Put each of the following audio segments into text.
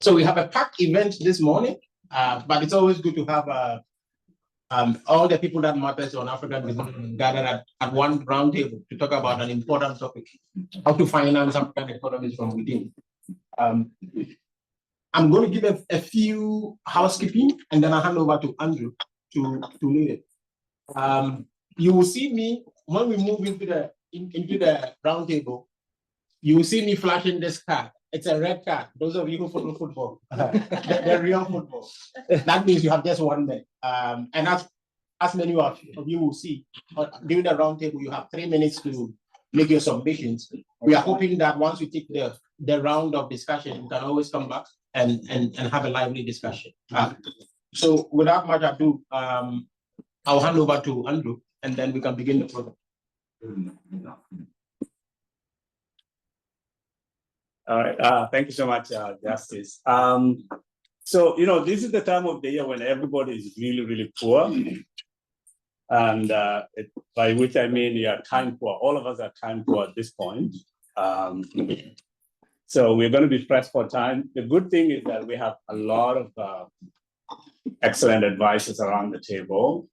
So we have a packed event this morning, but it's always good to have all the people that matters on African development gathered at one roundtable to talk about an important topic: how to finance African economies from within. I'm going to give a few housekeeping, and then I'll hand over to Andrew to lead it. You will see me when we move into the roundtable. You will see me flashing this card. It's a red card. Those of you who follow football, the real football. That means you have just 1 minute. And as many of you will see, during the roundtable, you have 3 minutes to make your submissions. We are hoping that once we take the round of discussion, you can always come back and have a lively discussion. So without much ado, I'll hand over to Andrew, and then we can begin the program. All right, thank you so much, Justice. So, this is the time of the year when everybody is really, really poor. And by which I mean you are time poor. All of us are time poor at this point. So we're going to be pressed for time. The good thing is that we have a lot of excellent advisors around the table.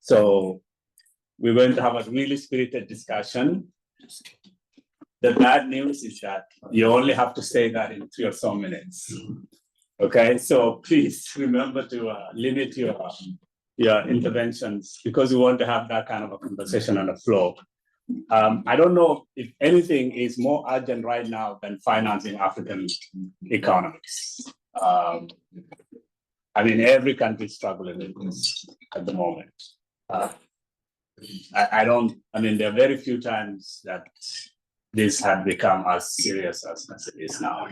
So we're going to have a really spirited discussion. The bad news is that you only have to say that in 3 or so minutes. Okay, so please remember to limit your interventions, because we want to have that kind of a conversation on the floor. I don't know if anything is more urgent right now than financing African economies. I mean, every country is struggling with this at the moment. I mean, there are very few times that this had become as serious as it is now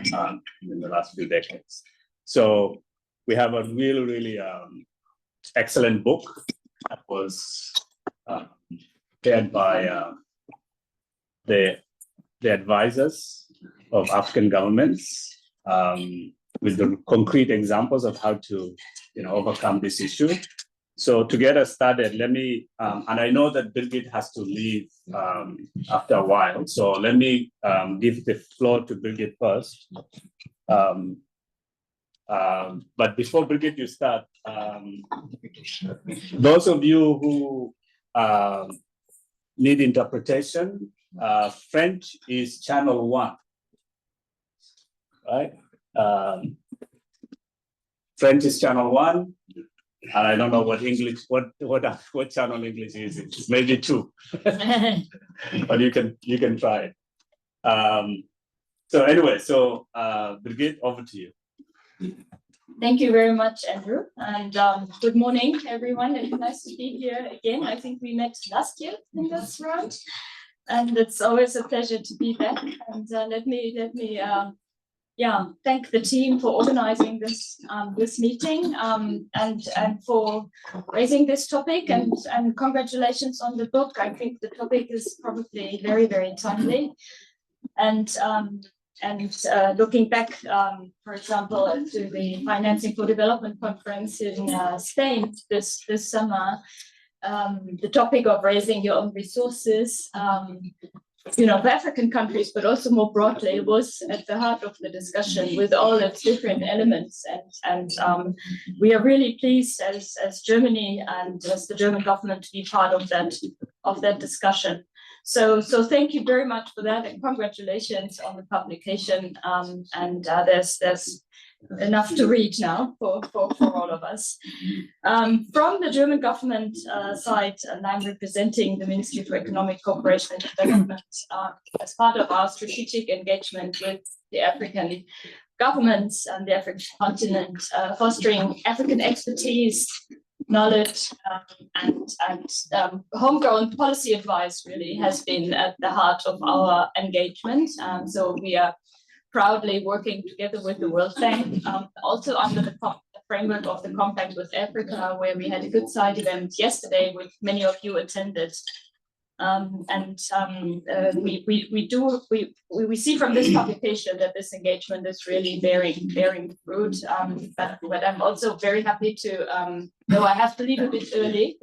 in the last few decades. So we have a really, really excellent book that was prepared by the advisors of African governments with the concrete examples of how to overcome this issue. So to get us started, let me, and I know that Birgit has to leave after a while, so let me give the floor to Birgit first. But before Birgit, you start, those of you who need interpretation, French is channel 1, right? French is channel 1. And I don't know what English, what channel English is. It's maybe 2, but you can try it. So anyway, so Birgit, over to you. Thank you very much, Andrew, and good morning, everyone. It's nice to be here again. I think we met last year in this round, and it's always a pleasure to be back. And let me thank the team for organizing this meeting and for raising this topic, and congratulations on the book. I think the topic is probably very, very timely. And looking back, for example, to the Financing for Development conference in Spain this summer, the topic of raising your own resources, for African countries, but also more broadly, was at the heart of the discussion with all its different elements. And we are really pleased as Germany and as the German government to be part of that discussion. So thank you very much for that, and congratulations on the publication. There's enough to read now for all of us. From the German government side, and I'm representing the Ministry for Economic Cooperation and Development as part of our strategic engagement with the African governments and the African continent, fostering African expertise, knowledge, and homegrown policy advice really has been at the heart of our engagement. So we are proudly working together with the World Bank, also under the framework of the Compact with Africa, where we had a good side event yesterday, which many of you attended. We see from this publication that this engagement is really bearing fruit. But I'm also very happy to, though I have to leave a bit early,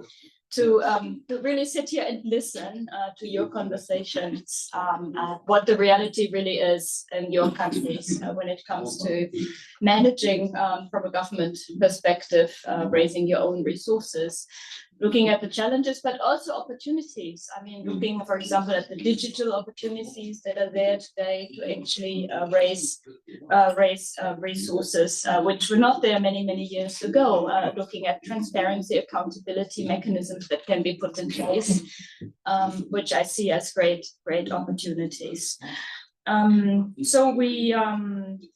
to really sit here and listen to your conversations, what the reality really is in your countries when it comes to managing from a government perspective, raising your own resources, looking at the challenges, but also opportunities. I mean, looking, for example, at the digital opportunities that are there today to actually raise resources, which were not there many, many years ago, looking at transparency, accountability mechanisms that can be put in place, which I see as great opportunities. So we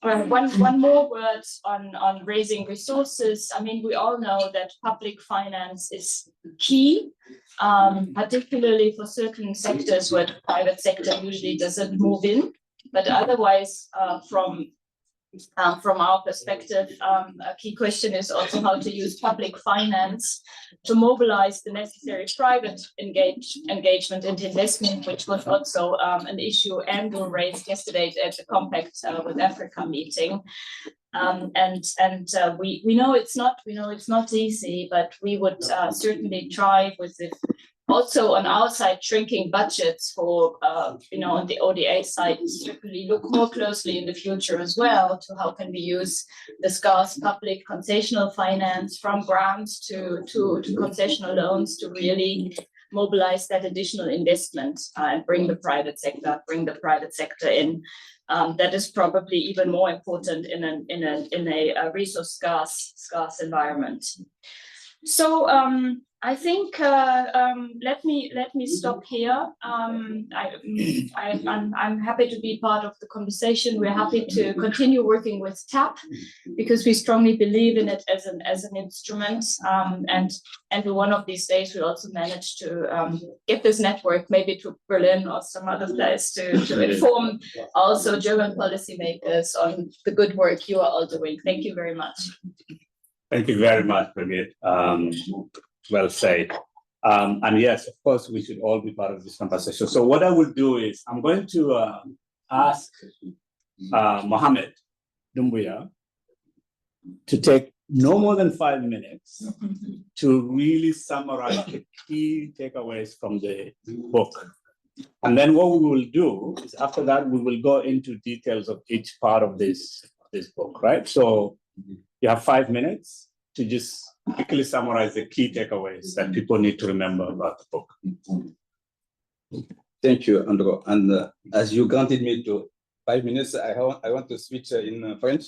one more word on raising resources. I mean, we all know that public finance is key, particularly for certain sectors where the private sector usually doesn't move in. But otherwise, from our perspective, a key question is also how to use public finance to mobilize the necessary private engagement and investment, which was also an issue Andrew raised yesterday at the Compact with Africa meeting. We know it's not easy, but we would certainly try with it. Also on our side, shrinking budgets for, on the ODA side, certainly look more closely in the future as well to how can we use the scarce public concessional finance from grants to concessional loans to really mobilize that additional investment and bring the private sector in. That is probably even more important in a resource scarce environment. So I think let me stop here. I'm happy to be part of the conversation. We're happy to continue working with TAP because we strongly believe in it as an instrument. And one of these days we'll also manage to get this network maybe to Berlin or some other place to inform also German policymakers on the good work you are all doing. Thank you very much. Thank you very much, Birgit. Well said. And yes, of course, we should all be part of this conversation. So what I will do is I'm going to ask Mohammed Doumbouya to take no more than 5 minutes to really summarize the key takeaways from the book. And then what we will do is after that, we will go into details of each part of this book, right? So you have 5 minutes to just quickly summarize the key takeaways that people need to remember about the book. Thank you, Andrew. And as you granted me to 5 minutes, I want to switch in French.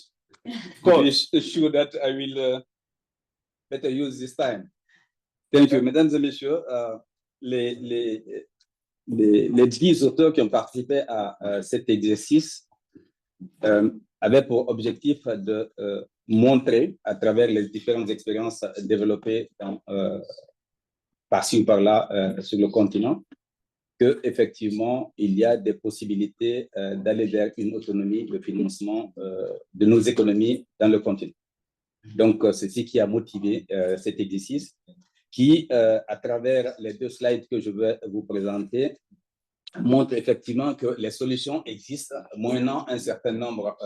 To be sure that I will better use this time. Thank you. Mesdames et messieurs, les 10 auteurs qui ont participé à cet exercice avaient pour objectif de montrer à travers les différentes expériences développées par-ci ou par-là sur le continent qu'effectivement, il y a des possibilités d'aller vers une autonomie de financement de nos économies dans le continent. Donc, c'est ce qui a motivé cet exercice qui, à travers les 2 slides que je vais vous présenter, montre effectivement que les solutions existent moyennant un certain nombre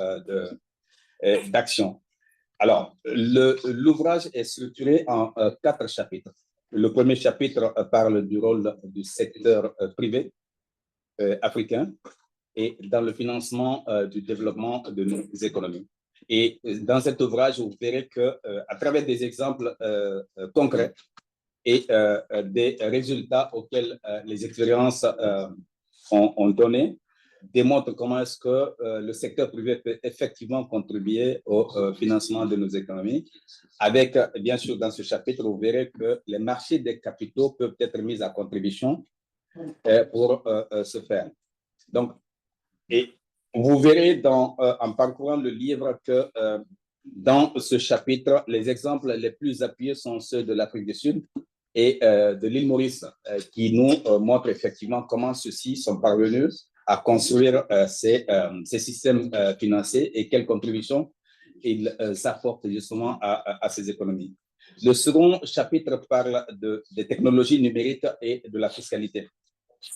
d'actions. Alors, l'ouvrage est structuré en 4 chapitres. Le premier chapitre parle du rôle du secteur privé africain et dans le financement du développement de nos économies. Et dans cet ouvrage, vous verrez qu'à travers des exemples concrets et des résultats auxquels les expériences ont donné, démontre comment est-ce que le secteur privé peut effectivement contribuer au financement de nos économies. Avec, bien sûr, dans ce chapitre, vous verrez que les marchés des capitaux peuvent être mis à contribution pour ce faire. Donc, et vous verrez en parcourant le livre que dans ce chapitre, les exemples les plus appuyés sont ceux de l'Afrique du Sud et de l'île Maurice, qui nous montrent effectivement comment ceux-ci sont parvenus à construire ces systèmes financiers et quelles contributions ils apportent justement à ces économies. Le second chapitre parle des technologies numériques et de la fiscalité.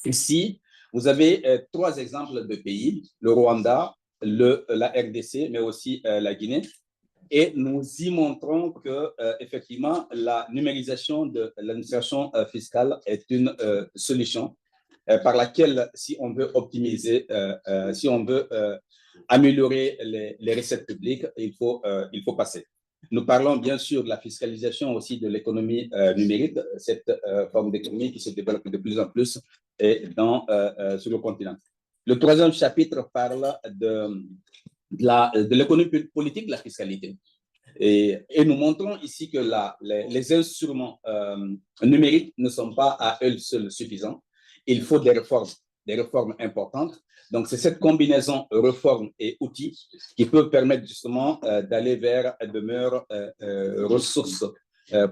Ici, vous avez 3 exemples de pays, le Rwanda, la RDC, mais aussi la Guinée, et nous y montrons que, effectivement, la numérisation de l'administration fiscale est une solution par laquelle, si on veut optimiser, si on veut améliorer les recettes publiques, il faut passer. Nous parlons bien sûr de la fiscalisation aussi de l'économie numérique, cette forme d'économie qui se développe de plus en plus et sur le continent. Le troisième chapitre parle de l'économie politique de la fiscalité. Et nous montrons ici que les instruments numériques ne sont pas à eux seuls suffisants. Il faut des réformes importantes. Donc, c'est cette combinaison réformes et outils qui peut permettre justement d'aller vers de meilleures ressources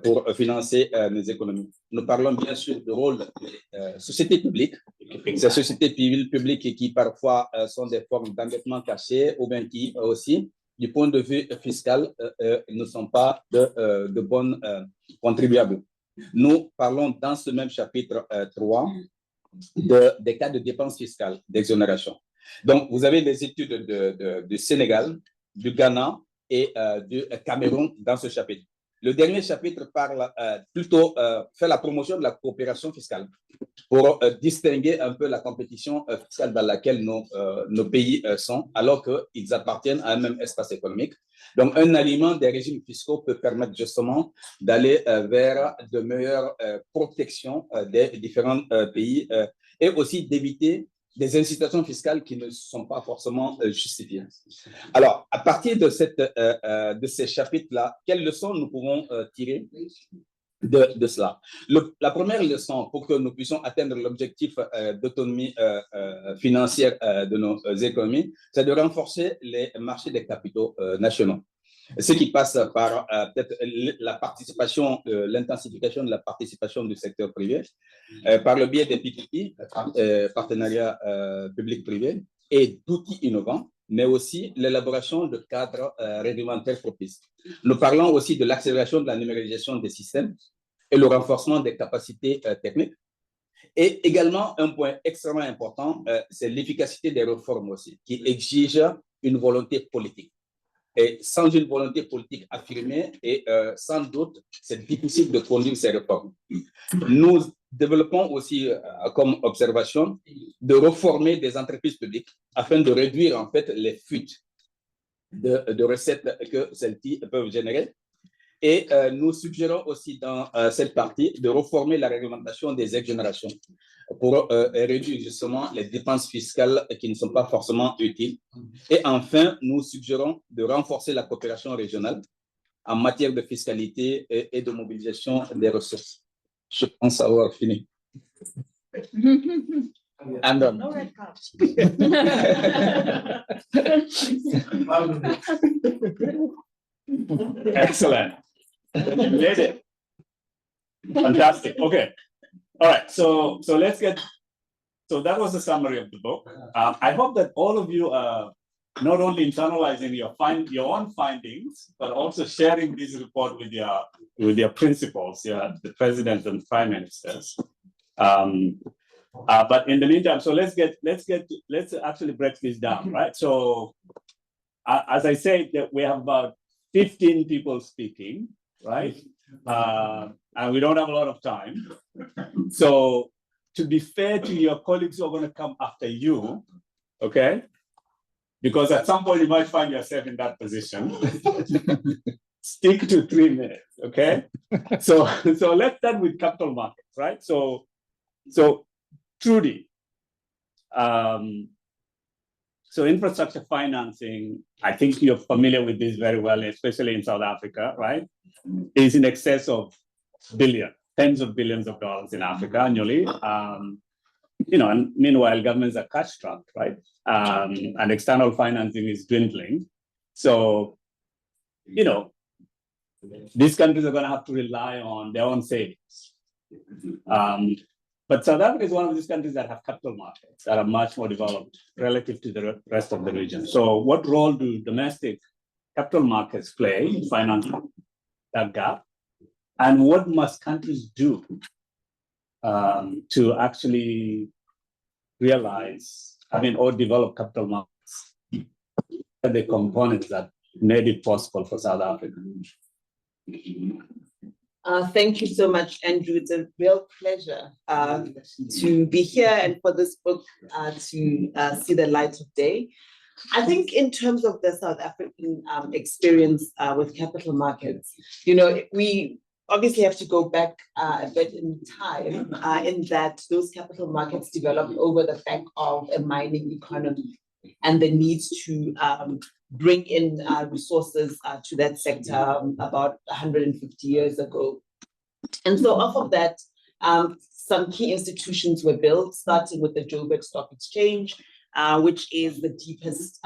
pour financer nos économies. Nous parlons bien sûr du rôle des sociétés publiques, ces sociétés publiques qui parfois sont des formes d'endettement caché ou bien qui aussi, du point de vue fiscal, ne sont pas de bons contribuables. Nous parlons dans ce même chapitre 3 des cas de dépenses fiscales, d'exonération. Donc, vous avez des études du Sénégal, du Ghana et du Cameroun dans ce chapitre. Le dernier chapitre parle plutôt, fait la promotion de la coopération fiscale pour distinguer un peu la compétition fiscale dans laquelle nos pays sont, alors qu'ils appartiennent à un même espace économique. Donc, un alignement des régimes fiscaux peut permettre justement d'aller vers de meilleures protections des différents pays et aussi d'éviter des incitations fiscales qui ne sont pas forcément justifiées. Alors, à partir de ces chapitres-là, quelles leçons nous pouvons tirer de cela? La première leçon, pour que nous puissions atteindre l'objectif d'autonomie financière de nos économies, c'est de renforcer les marchés des capitaux nationaux. Ce qui passe par peut-être la participation, l'intensification de la participation du secteur privé, par le biais des PPP, partenariats public-privé, et d'outils innovants, mais aussi l'élaboration de cadres réglementaires propices. Nous parlons aussi de l'accélération de la numérisation des systèmes et le renforcement des capacités techniques. Et également, un point extrêmement important, c'est l'efficacité des réformes aussi, qui exige une volonté politique. Et sans une volonté politique affirmée, et sans doute, c'est difficile de conduire ces réformes. Nous développons aussi, comme observation, de reformer des entreprises publiques afin de réduire en fait les fuites de recettes que celles-ci peuvent générer. Et nous suggérons aussi dans cette partie de reformer la réglementation des exonérations pour réduire justement les dépenses fiscales qui ne sont pas forcément utiles. Et enfin, nous suggérons de renforcer la coopération régionale en matière de fiscalité et de mobilisation des ressources. Je pense avoir fini. Andon. No red card. Excellent. You made it. Fantastic. Okay. All right. So let's get. So that was the summary of the book. I hope that all of you are not only internalizing your own findings, but also sharing this report with your principals, the president and prime ministers. But in the meantime, so let's actually break this down, right? So as I said, that we have about 15 people speaking, right? And we don't have a lot of time. So to be fair to your colleagues who are going to come after you, okay? Because at some point you might find yourself in that position. Stick to 3 minutes, okay? So let's start with capital markets, right? So Trudy, so infrastructure financing, I think you're familiar with this very well, especially in South Africa, right? Is in excess of tens of billions of dollars in Africa annually. And meanwhile, governments are cash-strapped, right? And external financing is dwindling. So, these countries are going to have to rely on their own savings. But South Africa is one of these countries that have capital markets that are much more developed relative to the rest of the region. So what role do domestic capital markets play in financing that gap? And what must countries do to actually realize, or develop capital markets? The components that made it possible for South Africa. Thank you so much, Andrew. It's a real pleasure to be here and for this book to see the light of day. I think in terms of the South African experience with capital markets, we obviously have to go back a bit in time in that those capital markets developed over the back of a mining economy and the needs to bring in resources to that sector about 150 years ago. And so off of that, some key institutions were built, starting with the Joburg Stock Exchange, which is the deepest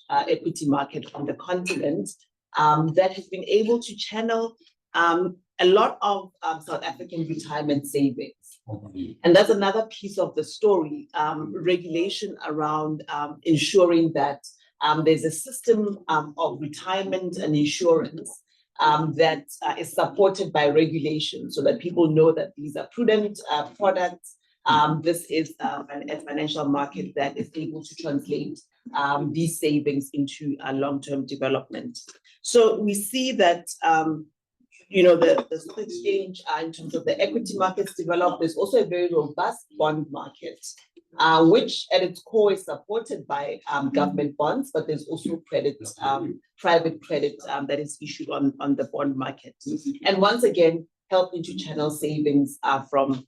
equity market on the continent, that has been able to channel a lot of South African retirement savings. And that's another piece of the story, regulation around ensuring that there's a system of retirement and insurance that is supported by regulation so that people know that these are prudent products. This is a financial market that is able to translate these savings into a long-term development. So we see that the stock exchange in terms of the equity markets developed. There's also a very robust bond market, which at its core is supported by government bonds, but there's also credit, private credit that is issued on the bond market. And once again, helping to channel savings from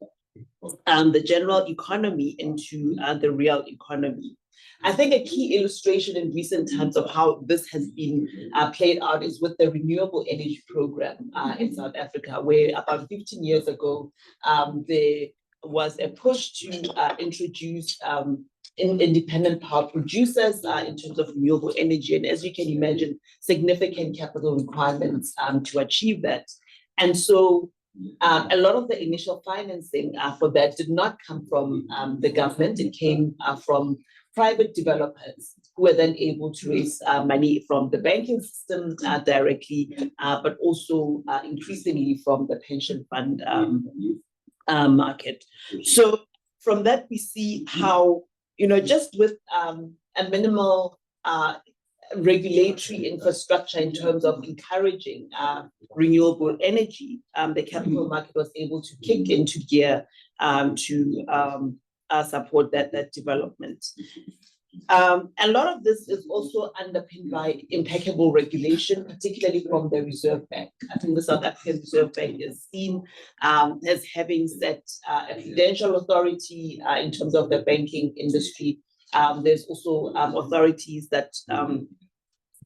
the general economy into the real economy. I think a key illustration in recent times of how this has been played out is with the renewable energy program in South Africa, where about 15 years ago, there was a push to introduce independent power producers in terms of renewable energy. And as you can imagine, significant capital requirements to achieve that. And so a lot of the initial financing for that did not come from the government. It came from private developers who were then able to raise money from the banking system directly, but also increasingly from the pension fund market. So from that, we see how, just with a minimal regulatory infrastructure in terms of encouraging renewable energy, the capital market was able to kick into gear to support that development. A lot of this is also underpinned by impeccable regulation, particularly from the Reserve Bank. I think the South African Reserve Bank is seen as having set a prudential authority in terms of the banking industry. There's also authorities that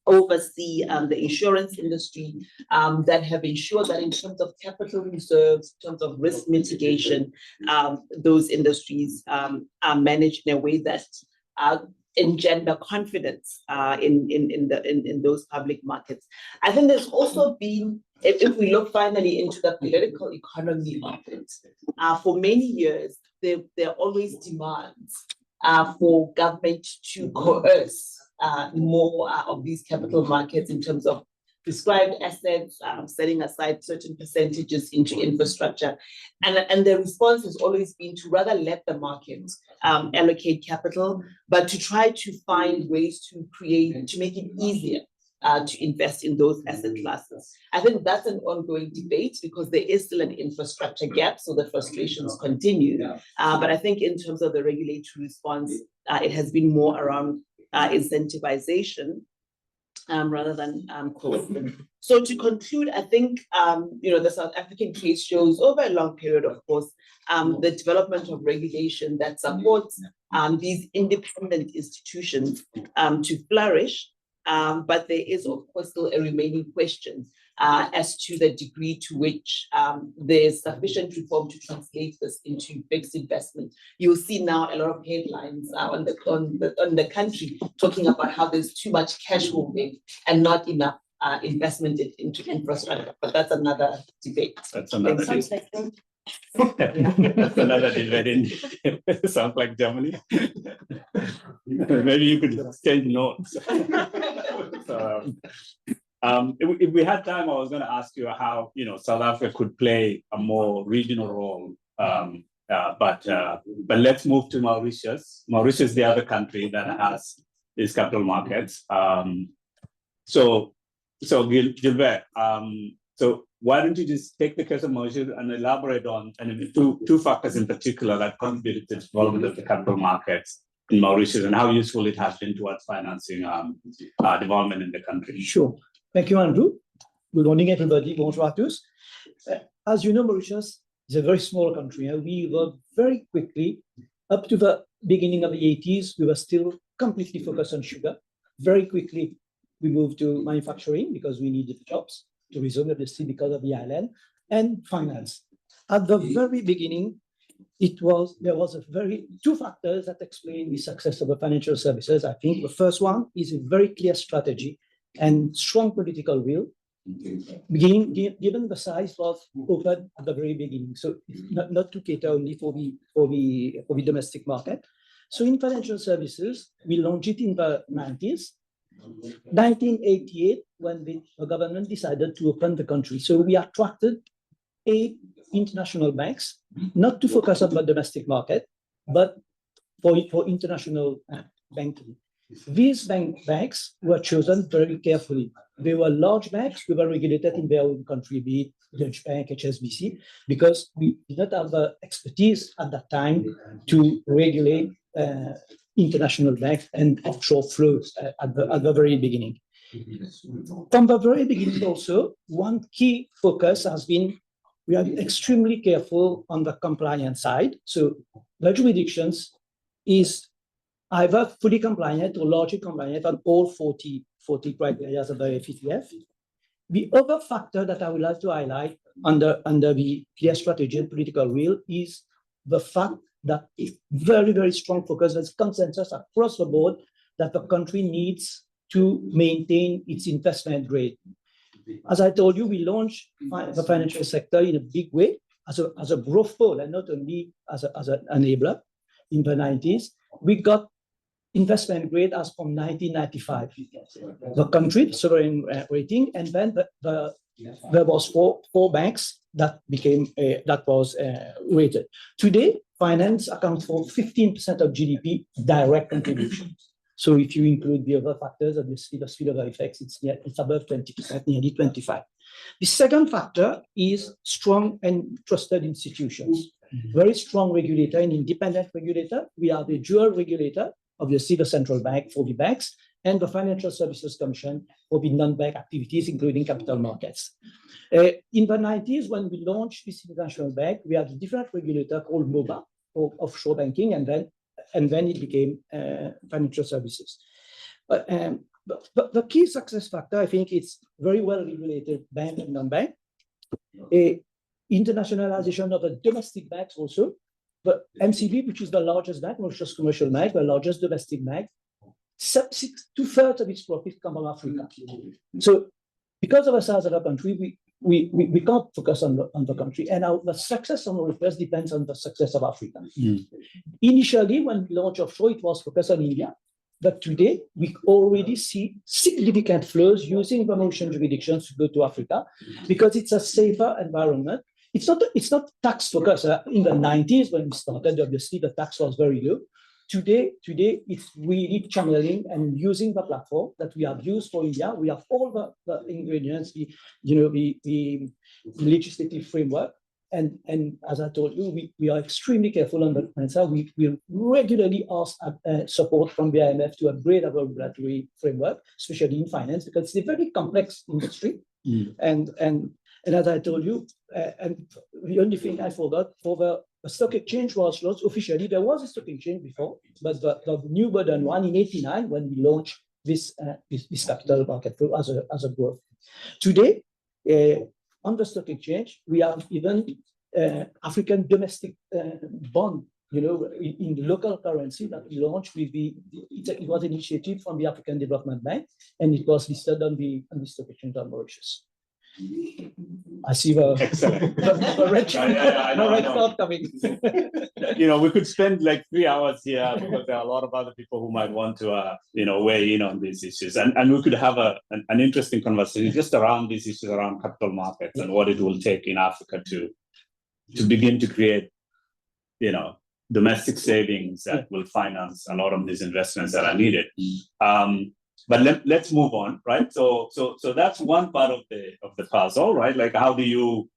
oversee the insurance industry that have ensured that in terms of capital reserves, in terms of risk mitigation, those industries are managed in a way that engender confidence in those public markets. I think there's also been, if we look finally into the political economy of it, for many years, there are always demands for government to coerce more of these capital markets in terms of prescribed assets, setting aside certain percentages into infrastructure. And the response has always been to rather let the market allocate capital, but to try to find ways to make it easier to invest in those asset classes. I think that's an ongoing debate because there is still an infrastructure gap, so the frustrations continue. But I think in terms of the regulatory response, it has been more around incentivization rather than coercion. So to conclude, I think the South African case shows over a long period, of course, the development of regulation that supports these independent institutions to flourish. But there is, of course, still a remaining question as to the degree to which there's sufficient reform to translate this into fixed investment. You'll see now a lot of headlines on the country talking about how there's too much cash holding and not enough investment into infrastructure. But that's another debate. That's another debate. That's another debate. Sounds like Germany. Maybe you could change notes. If we had time, I was going to ask you how South Africa could play a more regional role. But let's move to Mauritius. Mauritius is the other country that has these capital markets. So So Gilbert, so why don't you just take the case of Mauritius and elaborate on two factors in particular that contributed to the development of the capital markets in Mauritius and how useful it has been towards financing development in the country. Sure. Thank you, Andrew. Good morning, everybody. Bonjour à tous. As you know, Mauritius is a very small country, and we were very quickly, up to the beginning of the 80s, we were still completely focused on sugar. Very quickly, we moved to manufacturing because we needed jobs, tourism, obviously, because of the island, and finance. At the very beginning, there was two factors that explain the success of the financial services. I think the first one is a very clear strategy and strong political will. Given the size was open at the very beginning, so not to cater only for the domestic market. So in financial services, we launched it in the 90s. 1988, when the government decided to open the country. So we attracted 8 international banks, not to focus on the domestic market, but for international banking. These banks were chosen very carefully. They were large banks, we were regulated in their own country, be it Dutch Bank, HSBC, because we did not have the expertise at that time to regulate international banks and offshore flows at the very beginning. From the very beginning also, one key focus has been we are extremely careful on the compliance side. So the jurisdictions is either fully compliant or largely compliant on all 40 criteria of the FETF. The other factor that I would like to highlight under the clear strategy and political will is the fact that it's very, very strong focus, there's consensus across the board that the country needs to maintain its investment grade. As I told you, we launched the financial sector in a big way as a growth pole and not only as an enabler in the 90s. We got investment grade as from 1995. The country sovereign rating, and then there was four banks that became was rated. Today, finance accounts for 15% of GDP direct contribution. So if you include the other factors, obviously the spillover effects, it's above 20%, nearly 25%. The second factor is strong and trusted institutions. Very strong regulator and independent regulator. We are the dual regulator, obviously the central bank for the banks and the Financial Services Commission for the non-bank activities, including capital markets. In the 90s, when we launched this international bank, we had a different regulator called MOBA, or offshore banking, and then it became financial services. But the key success factor, I think, it's very well regulated bank and non-bank. Internationalization of the domestic banks also. But MCB, which is the largest bank, Mauritius Commercial Bank, the largest domestic bank, 2/3 of its profits come from Africa. So because of the size of the country, we can't focus on the country. And the success of Mauritius depends on the success of Africa. Initially, when we launched offshore, it was focused on India. But today, we already see significant flows using the Mauritian jurisdictions to go to Africa because it's a safer environment. It's not tax focused. In the 90s, when we started, obviously the tax was very low. Today it's really channeling and using the platform that we have used for India. We have all the ingredients, the legislative framework. And as I told you, we are extremely careful on the answer. We regularly ask support from the IMF to upgrade our regulatory framework, especially in finance, because it's a very complex industry. And as I told you, and the only thing I forgot, for the stock exchange was launched officially. There was a stock exchange before, but the new modern one in 89 when we launched this capital market as a growth. Today, on the stock exchange, we have even African domestic bond, in the local currency that we launched with it was an initiative from the African Development Bank, and it was listed on the stock exchange of Mauritius. I see the red card coming. We could spend like 3 hours here because there are a lot of other people who might want to, weigh in on these issues, and we could have an interesting conversation just around these issues around capital markets and what it will take in Africa to begin to create, domestic savings that will finance a lot of these investments that are needed. let's move on, right? So that's one part of the puzzle, right? Like how do you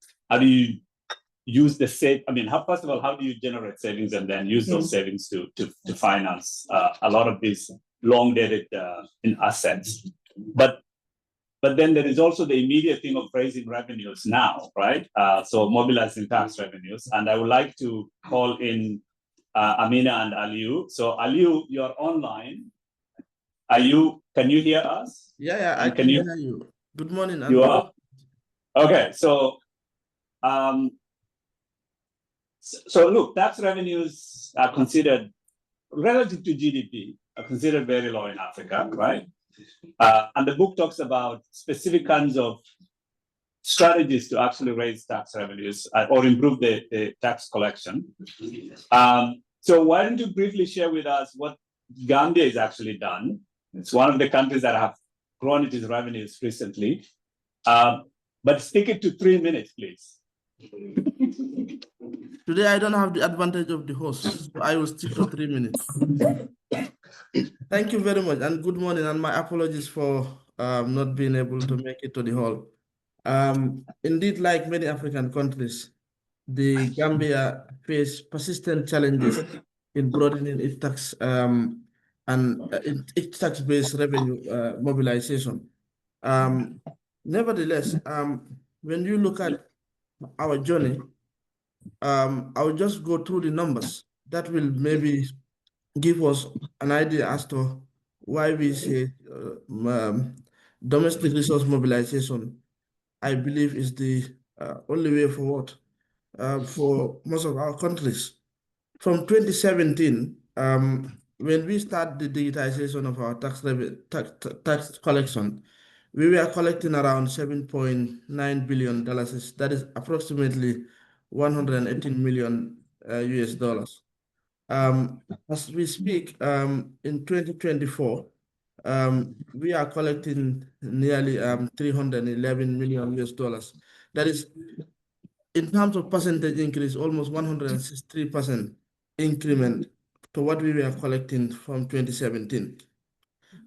use the save? I mean, first of all, how do you generate savings and then use those savings to finance a lot of these long dated in assets? But then there is also the immediate thing of raising revenues now, right? So mobilizing tax revenues. And I would like to call in Amina and Aliu. So Aliu, you're online. Can you hear us? Yeah, I And can hear you. Good morning. You are? Okay, so look, tax revenues are considered relative to GDP, are considered very low in Africa, right? And the book talks about specific kinds of strategies to actually raise tax revenues or improve the tax collection. So why don't you briefly share with us what Gambia has actually done? It's one of the countries that have grown its revenues recently. But stick it to 3 minutes, please. Today, I don't have the advantage of the host, so I will stick to 3 minutes. Thank you very much, and good morning, and my apologies for not being able to make it to the hall. Indeed, like many African countries, the Gambia face persistent challenges in broadening its tax its tax-based revenue mobilization. Nevertheless, when you look at our journey, I'll just go through the numbers that will maybe give us an idea as to why we say domestic resource mobilization, I believe, is the only way forward for most of our countries. From 2017, when we start the digitization of our tax collection, we were collecting around $7.9 billion. That is approximately 118 million US dollars. As we speak, in 2024, we are collecting nearly 311 million US dollars. That is, in terms of percentage increase, almost 163% increment to what we were collecting from 2017.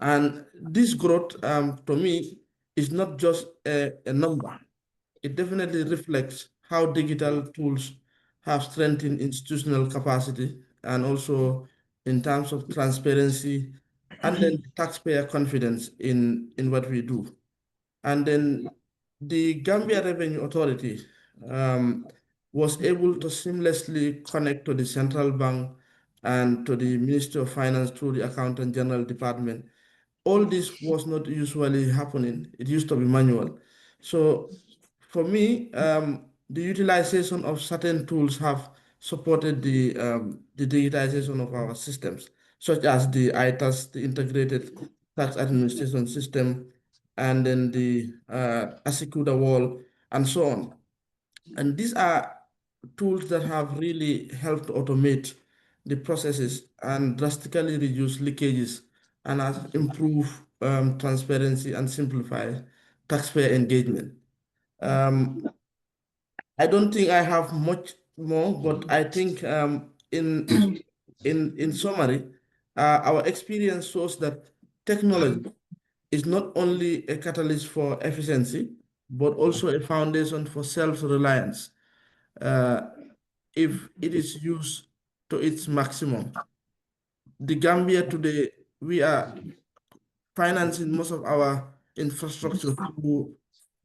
And this growth, to me, is not just a number. It definitely reflects how digital tools have strengthened institutional capacity and also in terms of transparency and then taxpayer confidence in what we do. And then the Gambia Revenue Authority was able to seamlessly connect to the central bank and to the Ministry of Finance through the Accountant General Department. All this was not usually happening. It used to be manual. So for me, the utilization of certain tools have supported the digitization of our systems, such as the ITAS, the Integrated Tax Administration System, and then the Asikuda Wall, and so on. And these are tools that have really helped automate the processes and drastically reduce leakages and has improved transparency and simplify taxpayer engagement. I don't think I have much more, but I think in summary, our experience shows that technology is not only a catalyst for efficiency, but also a foundation for self-reliance if it is used to its maximum. The Gambia today, we are financing most of our infrastructure through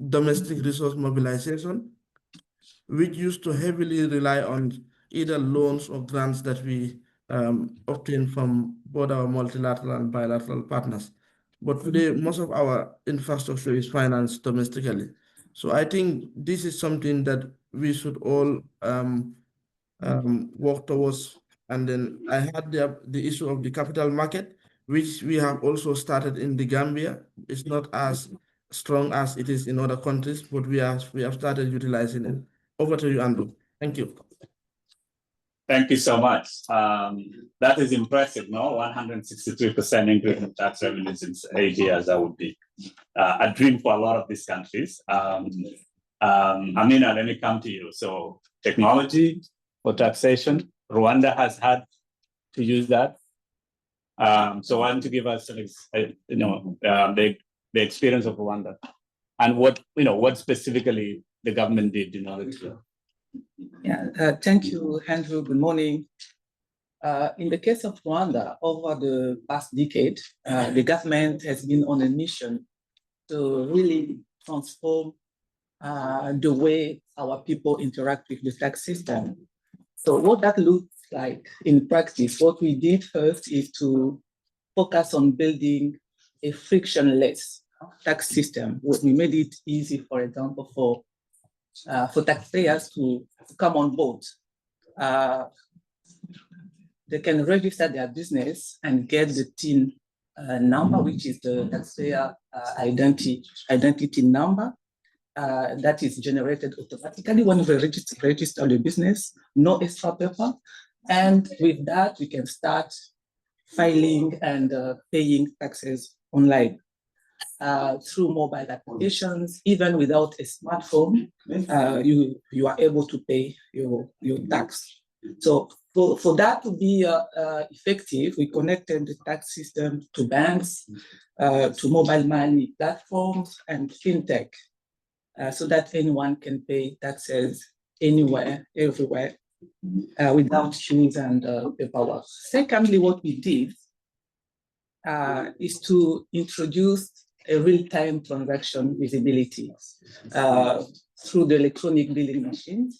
domestic resource mobilization, which used to heavily rely on either loans or grants that we obtain from both our multilateral and bilateral partners. But today, most of our infrastructure is financed domestically. So I think this is something that we should all work towards. And then I had the issue of the capital market, which we have also started in the Gambia. It's not as strong as it is in other countries, but we have started utilizing it. Over to you, Andrew. Thank you. Thank you so much. That is impressive, no? 163% increase in tax revenues in 8 years. That would be a dream for a lot of these countries. Amina, let me come to you. So technology for taxation, Rwanda has had to use that. So I want to give us the experience of Rwanda and what specifically the government did in order to. Yeah, thank you, Andrew. Good morning. In the case of Rwanda, over the past decade, the government has been on a mission to really transform the way our people interact with the tax system. So what that looks like in practice, what we did first is to focus on building a frictionless tax system. We made it easy, for example, for taxpayers to come on board. They can register their business and get the TIN number, which is the taxpayer identity number. That is generated automatically when we register the business, no extra paper. And with that, we can start filing and paying taxes online through mobile applications. Even without a smartphone, you are able to pay your tax. So for that to be effective, we connected the tax system to banks, to mobile money platforms, and fintech. So that anyone can pay taxes anywhere, everywhere, without queues and paperwork. Secondly, what we did is to introduce a real-time transaction visibility through the electronic billing machines.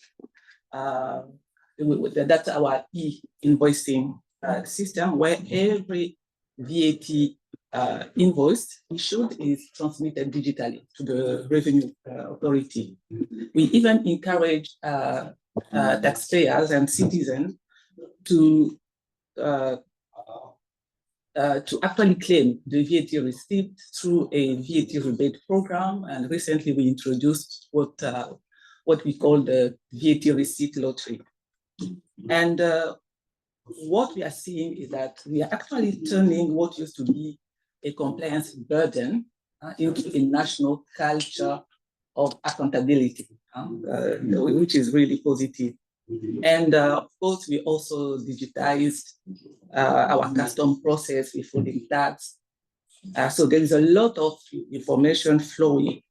That's our e-invoicing system, where every VAT invoice issued is transmitted digitally to the revenue authority. We even encourage taxpayers and citizens to actually claim the VAT receipt through a VAT rebate program. And recently we introduced what we call the VAT receipt lottery. And what we are seeing is that we are actually turning what used to be a compliance burden into a national culture of accountability, which is really positive. And of course, we also digitized our custom process, withholding tax. So there is a lot of information flowing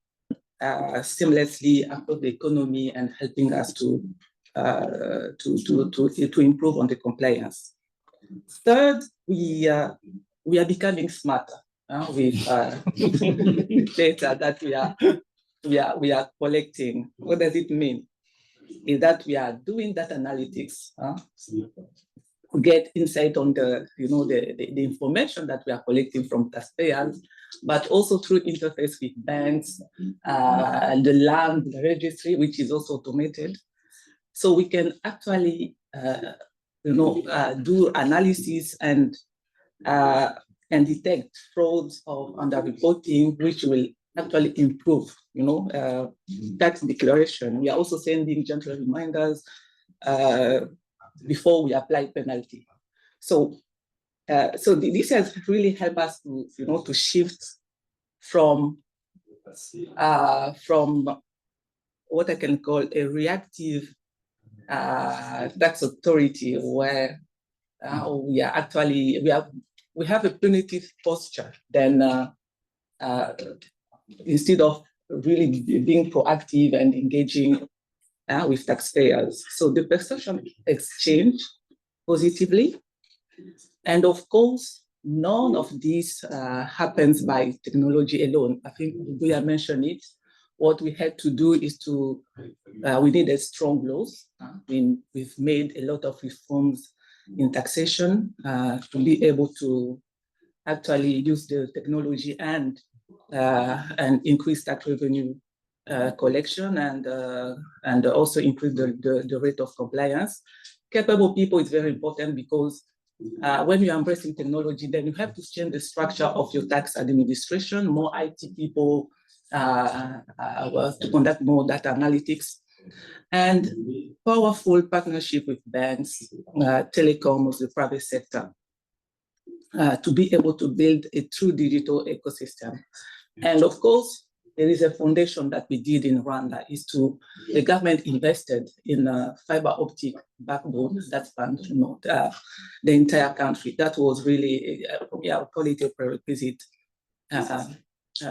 seamlessly across the economy and helping us to improve on the compliance. Third, we are becoming smarter with data that we are collecting. What does it mean? Is that we are doing data analytics to get insight on the information that we are collecting from taxpayers, but also through interface with banks, the land registry, which is also automated. So we can actually do analysis and detect frauds or underreporting, which will actually improve, tax declaration. We are also sending gentle reminders before we apply penalty. So, this has really helped us to shift from what I can call a reactive tax authority, where we have a punitive posture. Then instead of really being proactive and engaging with taxpayers. So the perception exchange positively. And of course, none of this happens by technology alone. I think we have mentioned it. What we had to do is we needed strong laws. We've made a lot of reforms in taxation to be able to actually use the technology and increase tax revenue collection and also increase the rate of compliance. Capable people is very important because when you're embracing technology, then you have to change the structure of your tax administration, more IT people to conduct more data analytics, and powerful partnership with banks, telecoms, the private sector, to be able to build a true digital ecosystem. And of course, there is a foundation that we did in Rwanda the government invested in a fiber optic backbone that spanned the entire country. That was really, I would call it a prerequisite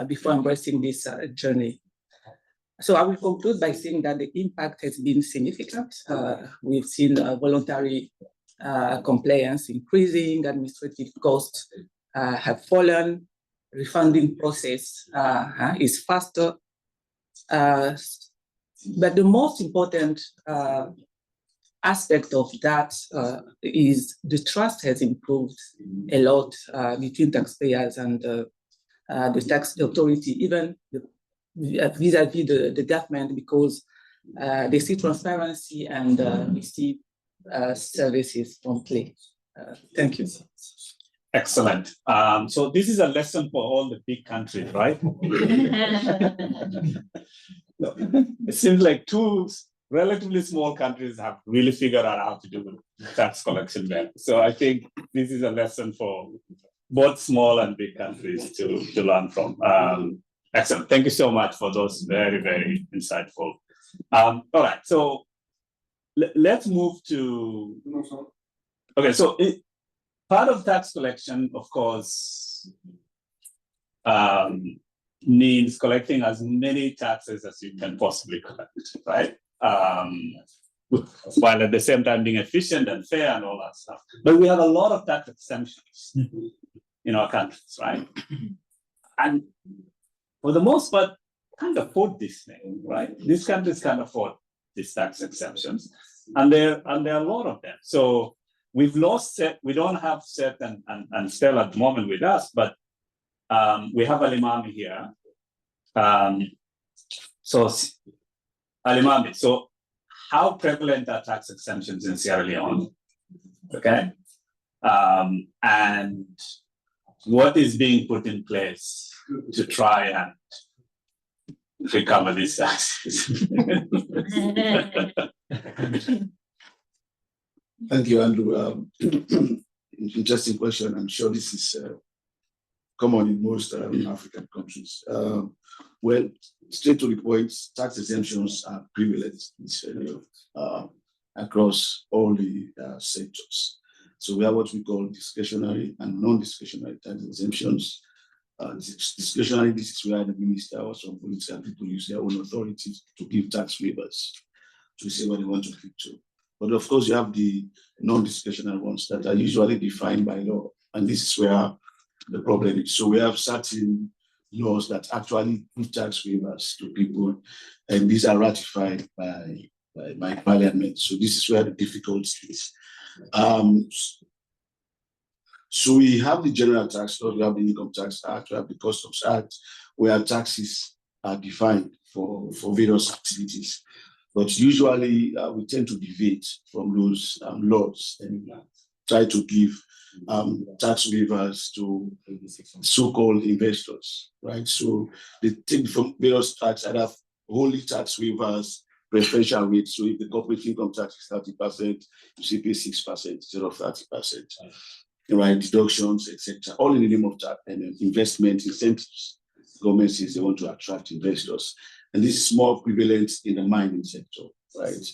before embracing this journey. So I will conclude by saying that the impact has been significant. We've seen voluntary compliance increasing, administrative costs have fallen, refunding process is faster. But the most important aspect of that is the trust has improved a lot between taxpayers and the tax authority, even vis-a-vis the government, because they see transparency and receive services promptly. Thank you. Excellent. So this is a lesson for all the big countries, right? It seems like two relatively small countries have really figured out how to do tax collection well. So I think this is a lesson for both small and big countries to learn from. Excellent. Thank you so much for those very, very insightful. All right. So let's move to. Okay. So part of tax collection, of course, means collecting as many taxes as you can possibly collect, right? While at the same time being efficient and fair and all that stuff. But we have a lot of tax exemptions in our countries, right? And for the most part, can't afford this thing, right? These countries can't afford these tax exemptions, and there are a lot of them. So we've lost set. We don't have Seth and Stella at the moment with us, but we have Alimami here. So Alimami, so how prevalent are tax exemptions in Sierra Leone? Okay, and what is being put in place to try and recover these taxes? Thank you, Andrew. Interesting question. I'm sure this is common in most African countries. Well, straight to the point, tax exemptions are prevalent across all the sectors. So we have what we call discretionary and non-discretionary tax exemptions. Discretionary, this is where the minister or some political people use their own authority to give tax waivers to say what they want to give to. But of course, you have the non-discretionary ones that are usually defined by law. And this is where the problem is. So we have certain laws that actually give tax waivers to people, and these are ratified by parliament. So this is where the difficulty is. So we have the general tax law, we have the income tax act, we have the customs act, where taxes are defined for various activities. But usually we tend to deviate from those laws and try to give tax waivers to so-called investors, right? So they take from various tax, either wholly tax waivers, preferential rates. So if the corporate income tax is 30%, you see pay 6% instead of 30%, right? Deductions, etc. All in the name of tax and investment incentives. Government says they want to attract investors. And this is more prevalent in the mining sector, right?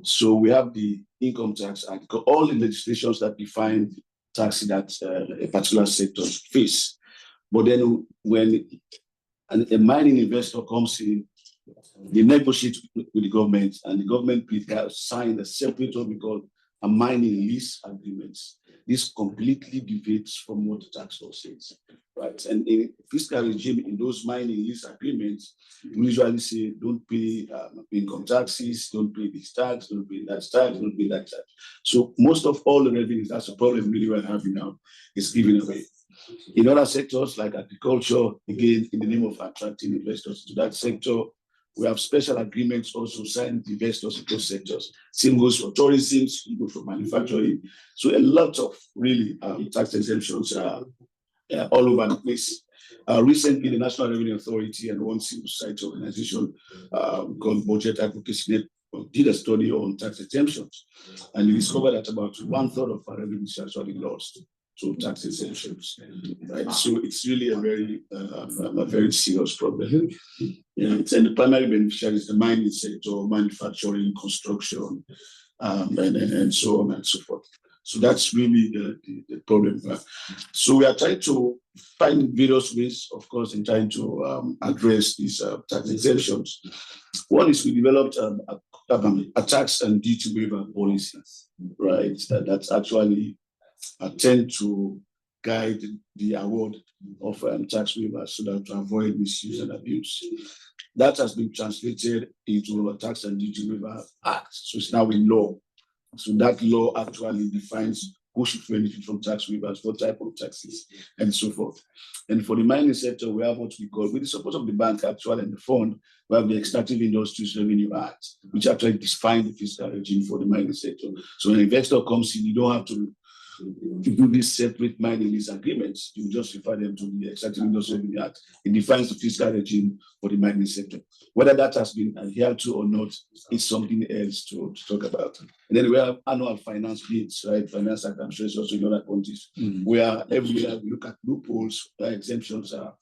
So we have the income tax act, all the legislations that define taxes that a particular sector face. But then when a mining investor comes in, they negotiate with the government, and the government sign a separate what we call a mining lease agreement. This completely deviates from what the tax law says, right? And in fiscal regime, in those mining lease agreements, we usually say, don't pay income taxes, don't pay this tax, don't pay that tax, don't pay that tax. So most of all the revenues, that's a problem really we're having now, is given away. In other sectors like agriculture, again, in the name of attracting investors to that sector, we have special agreements also signed with investors in those sectors. Same goes for tourism, same goes for manufacturing. So a lot of really tax exemptions are all over the place. Recently, the National Revenue Authority and one civil society organization called Budget Advocacy Network did a study on tax exemptions. And we discovered that about 1/3 of our revenues are actually lost to tax exemptions. Right? So it's really a very serious problem. And the primary beneficiary is the mining sector, manufacturing, construction, and so on and so forth. So that's really the problem. So we are trying to find various ways, of course, in trying to address these tax exemptions. One is we developed a tax and duty waiver policies, right? That's actually tend to guide the award of tax waivers so that to avoid misuse and abuse. That has been translated into a tax and duty waiver act. So it's now in law. So that law actually defines who should benefit from tax waivers, what type of taxes, and so forth. And for the mining sector, we have what we call, with the support of the bank actually and the fund, we have the Extractive Industries Revenue Act, which actually defines the fiscal regime for the mining sector. So when an investor comes in, you don't have to do these separate mining lease agreements. You just refer them to the Extractive Industries Revenue Act. It defines the fiscal regime for the mining sector. Whether that has been adhered to or not is something else to talk about. And then we have annual finance bids, right? Finance Act, I'm sure it's also in other countries, where every year we look at loopholes, exemptions are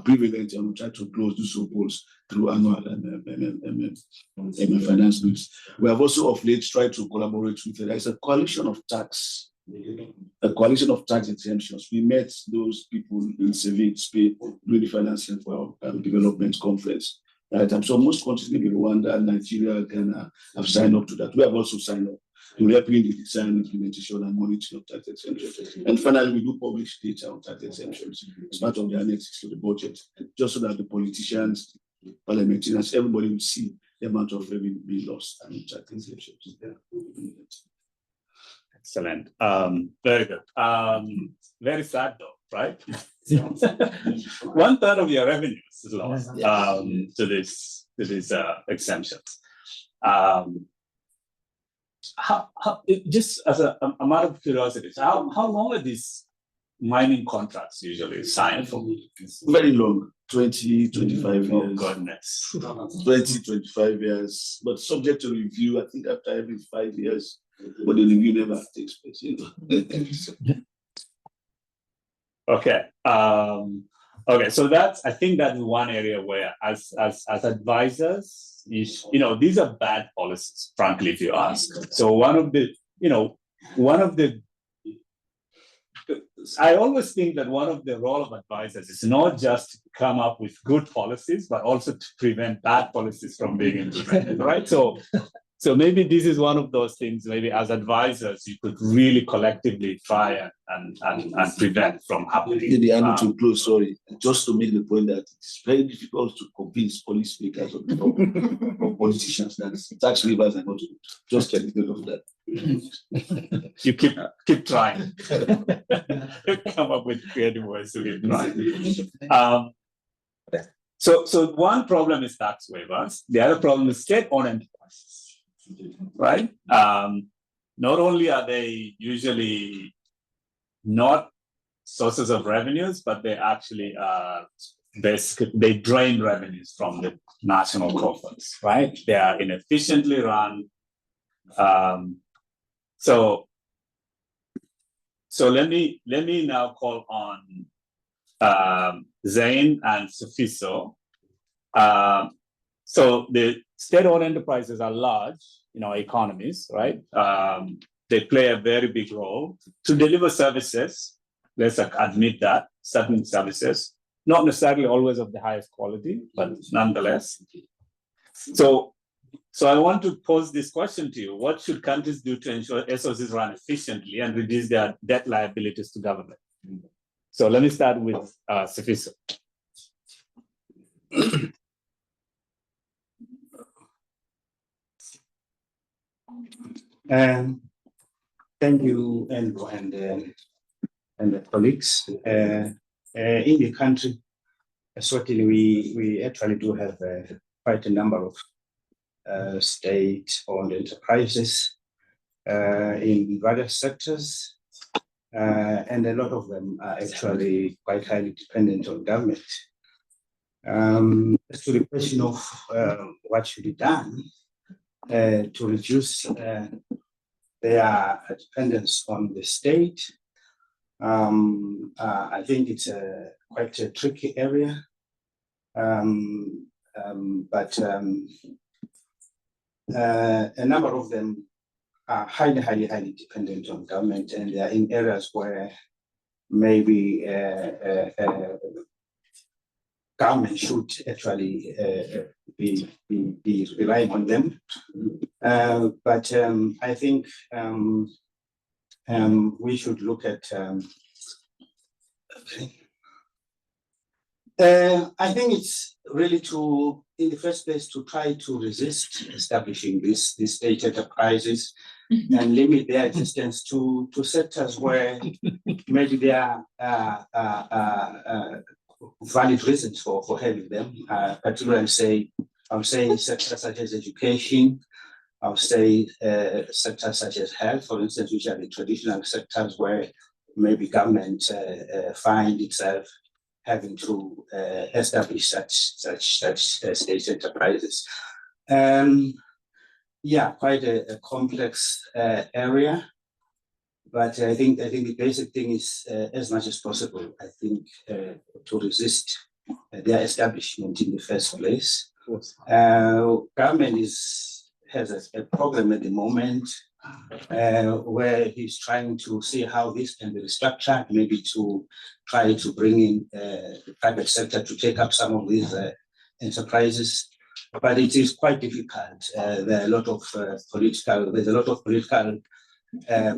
prevalent, and we try to close those loopholes through annual and finance bids. We have also of late tried to collaborate with there's a coalition of tax exemptions. We met those people in Seville, Spain, during the Financial Development Conference. Right? And so most countries, maybe Rwanda, Nigeria, Ghana, have signed up to that. We have also signed up to help in the design, implementation, and monitoring of tax exemptions. And finally, we do publish data on tax exemptions as part of the annexes to the budget, just so that the politicians, parliamentarians, everybody will see the amount of revenue being lost and tax exemptions. Excellent. Very good. Very sad though, right? 1/3 of your revenues is lost to these exemptions. Just as a matter of curiosity, how long are these mining contracts usually signed for? Very long, 20, 25 years. Oh goodness. 20, 25 years, but subject to review, I think after every 5 years, but the review never takes place, you know. Okay. Okay. So I think that's one area where, as advisors, these are bad policies, frankly, if you ask. So I always think that one of the role of advisors is not just to come up with good policies, but also to prevent bad policies from being implemented, right? So maybe this is one of those things, maybe as advisors, you could really collectively try and prevent from happening. The end to close, sorry, just to make the point that it's very difficult to convince policymakers or politicians that tax waivers are not good. Just a little of that. You keep trying. Come up with creative ways to keep trying. So one problem is tax waivers. The other problem is state-owned enterprises. Right? Not only are they usually not sources of revenues, but they actually they drain revenues from the national coffers, right? They are inefficiently run. So let me now call on Zain and Sufiso. So the state-owned enterprises are large in our economies, right? They play a very big role to deliver services. Let's admit that, certain services, not necessarily always of the highest quality, but nonetheless. So I want to pose this question to you. What should countries do to ensure SOCs run efficiently and reduce their debt liabilities to government? So let me start with Sufiso. Thank you, Andrew, and the colleagues. In the country, certainly we actually do have quite a number of state-owned enterprises in various sectors, and a lot of them are actually quite highly dependent on government. As to the question of what should be done to reduce their dependence on the state, I think it's quite a tricky area, but a number of them are highly dependent on government, and they are in areas where maybe government should actually be relying on them. But I think we should look at. I think it's really to, in the first place, to try to resist establishing these state enterprises and limit their existence to sectors where maybe there are valid reasons for having them. Particularly, I would say sectors such as education. I would say sectors such as health, for instance, which are the traditional sectors where maybe government find itself having to establish such state enterprises. Yeah, quite a complex area, but I think the basic thing is, as much as possible, I think, to resist their establishment in the first place. Government has a problem at the moment where he's trying to see how this can be restructured, maybe to try to bring in the private sector to take up some of these enterprises. But it is quite difficult. There are a lot of political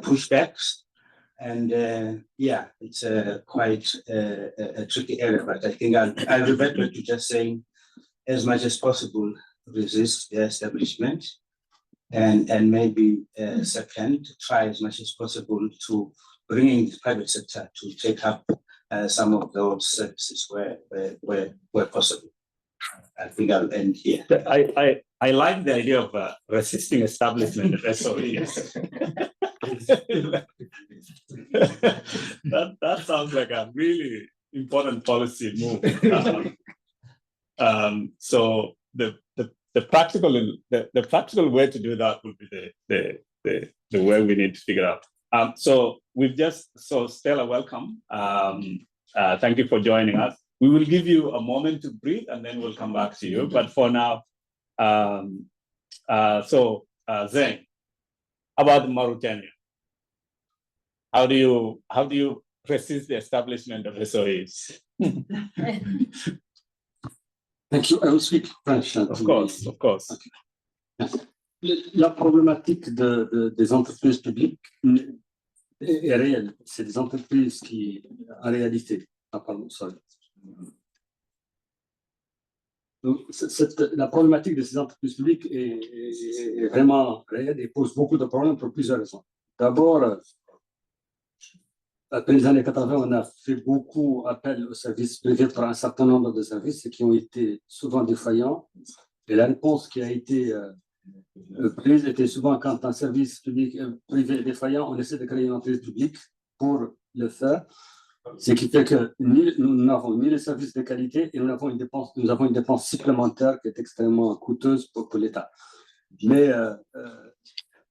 pushbacks, and yeah, it's quite a tricky area. But I think I'll revert back to just saying, as much as possible, resist the establishment, and maybe second, try as much as possible to bring in the private sector to take up some of those services where possible. I think I'll end here. I like the idea of resisting establishment of SOEs. that sounds like a really important policy move. So the practical way to do that would be the way we need to figure out. So Stella, welcome. Thank you for joining us. We will give you a moment to breathe, and then we'll come back to you. But for now, Zain, about Mauritania, how do you resist the establishment of SOEs? Thank you. I will speak French. Of course. Okay. La problématique des entreprises publiques est réelle. C'est des entreprises qui, en réalité, donc, la problématique de ces entreprises publiques est vraiment réelle et pose beaucoup de problèmes pour plusieurs raisons. D'abord, après les années 80, on a fait beaucoup appel aux services privés pour un certain nombre de services qui ont été souvent défaillants. Et la réponse qui a été prise était souvent quand un service public privé est défaillant, on essaie de créer une entreprise publique pour le faire. Ce qui fait que nous n'avons ni les services de qualité et nous avons une dépense supplémentaire qui est extrêmement coûteuse pour l'État. Mais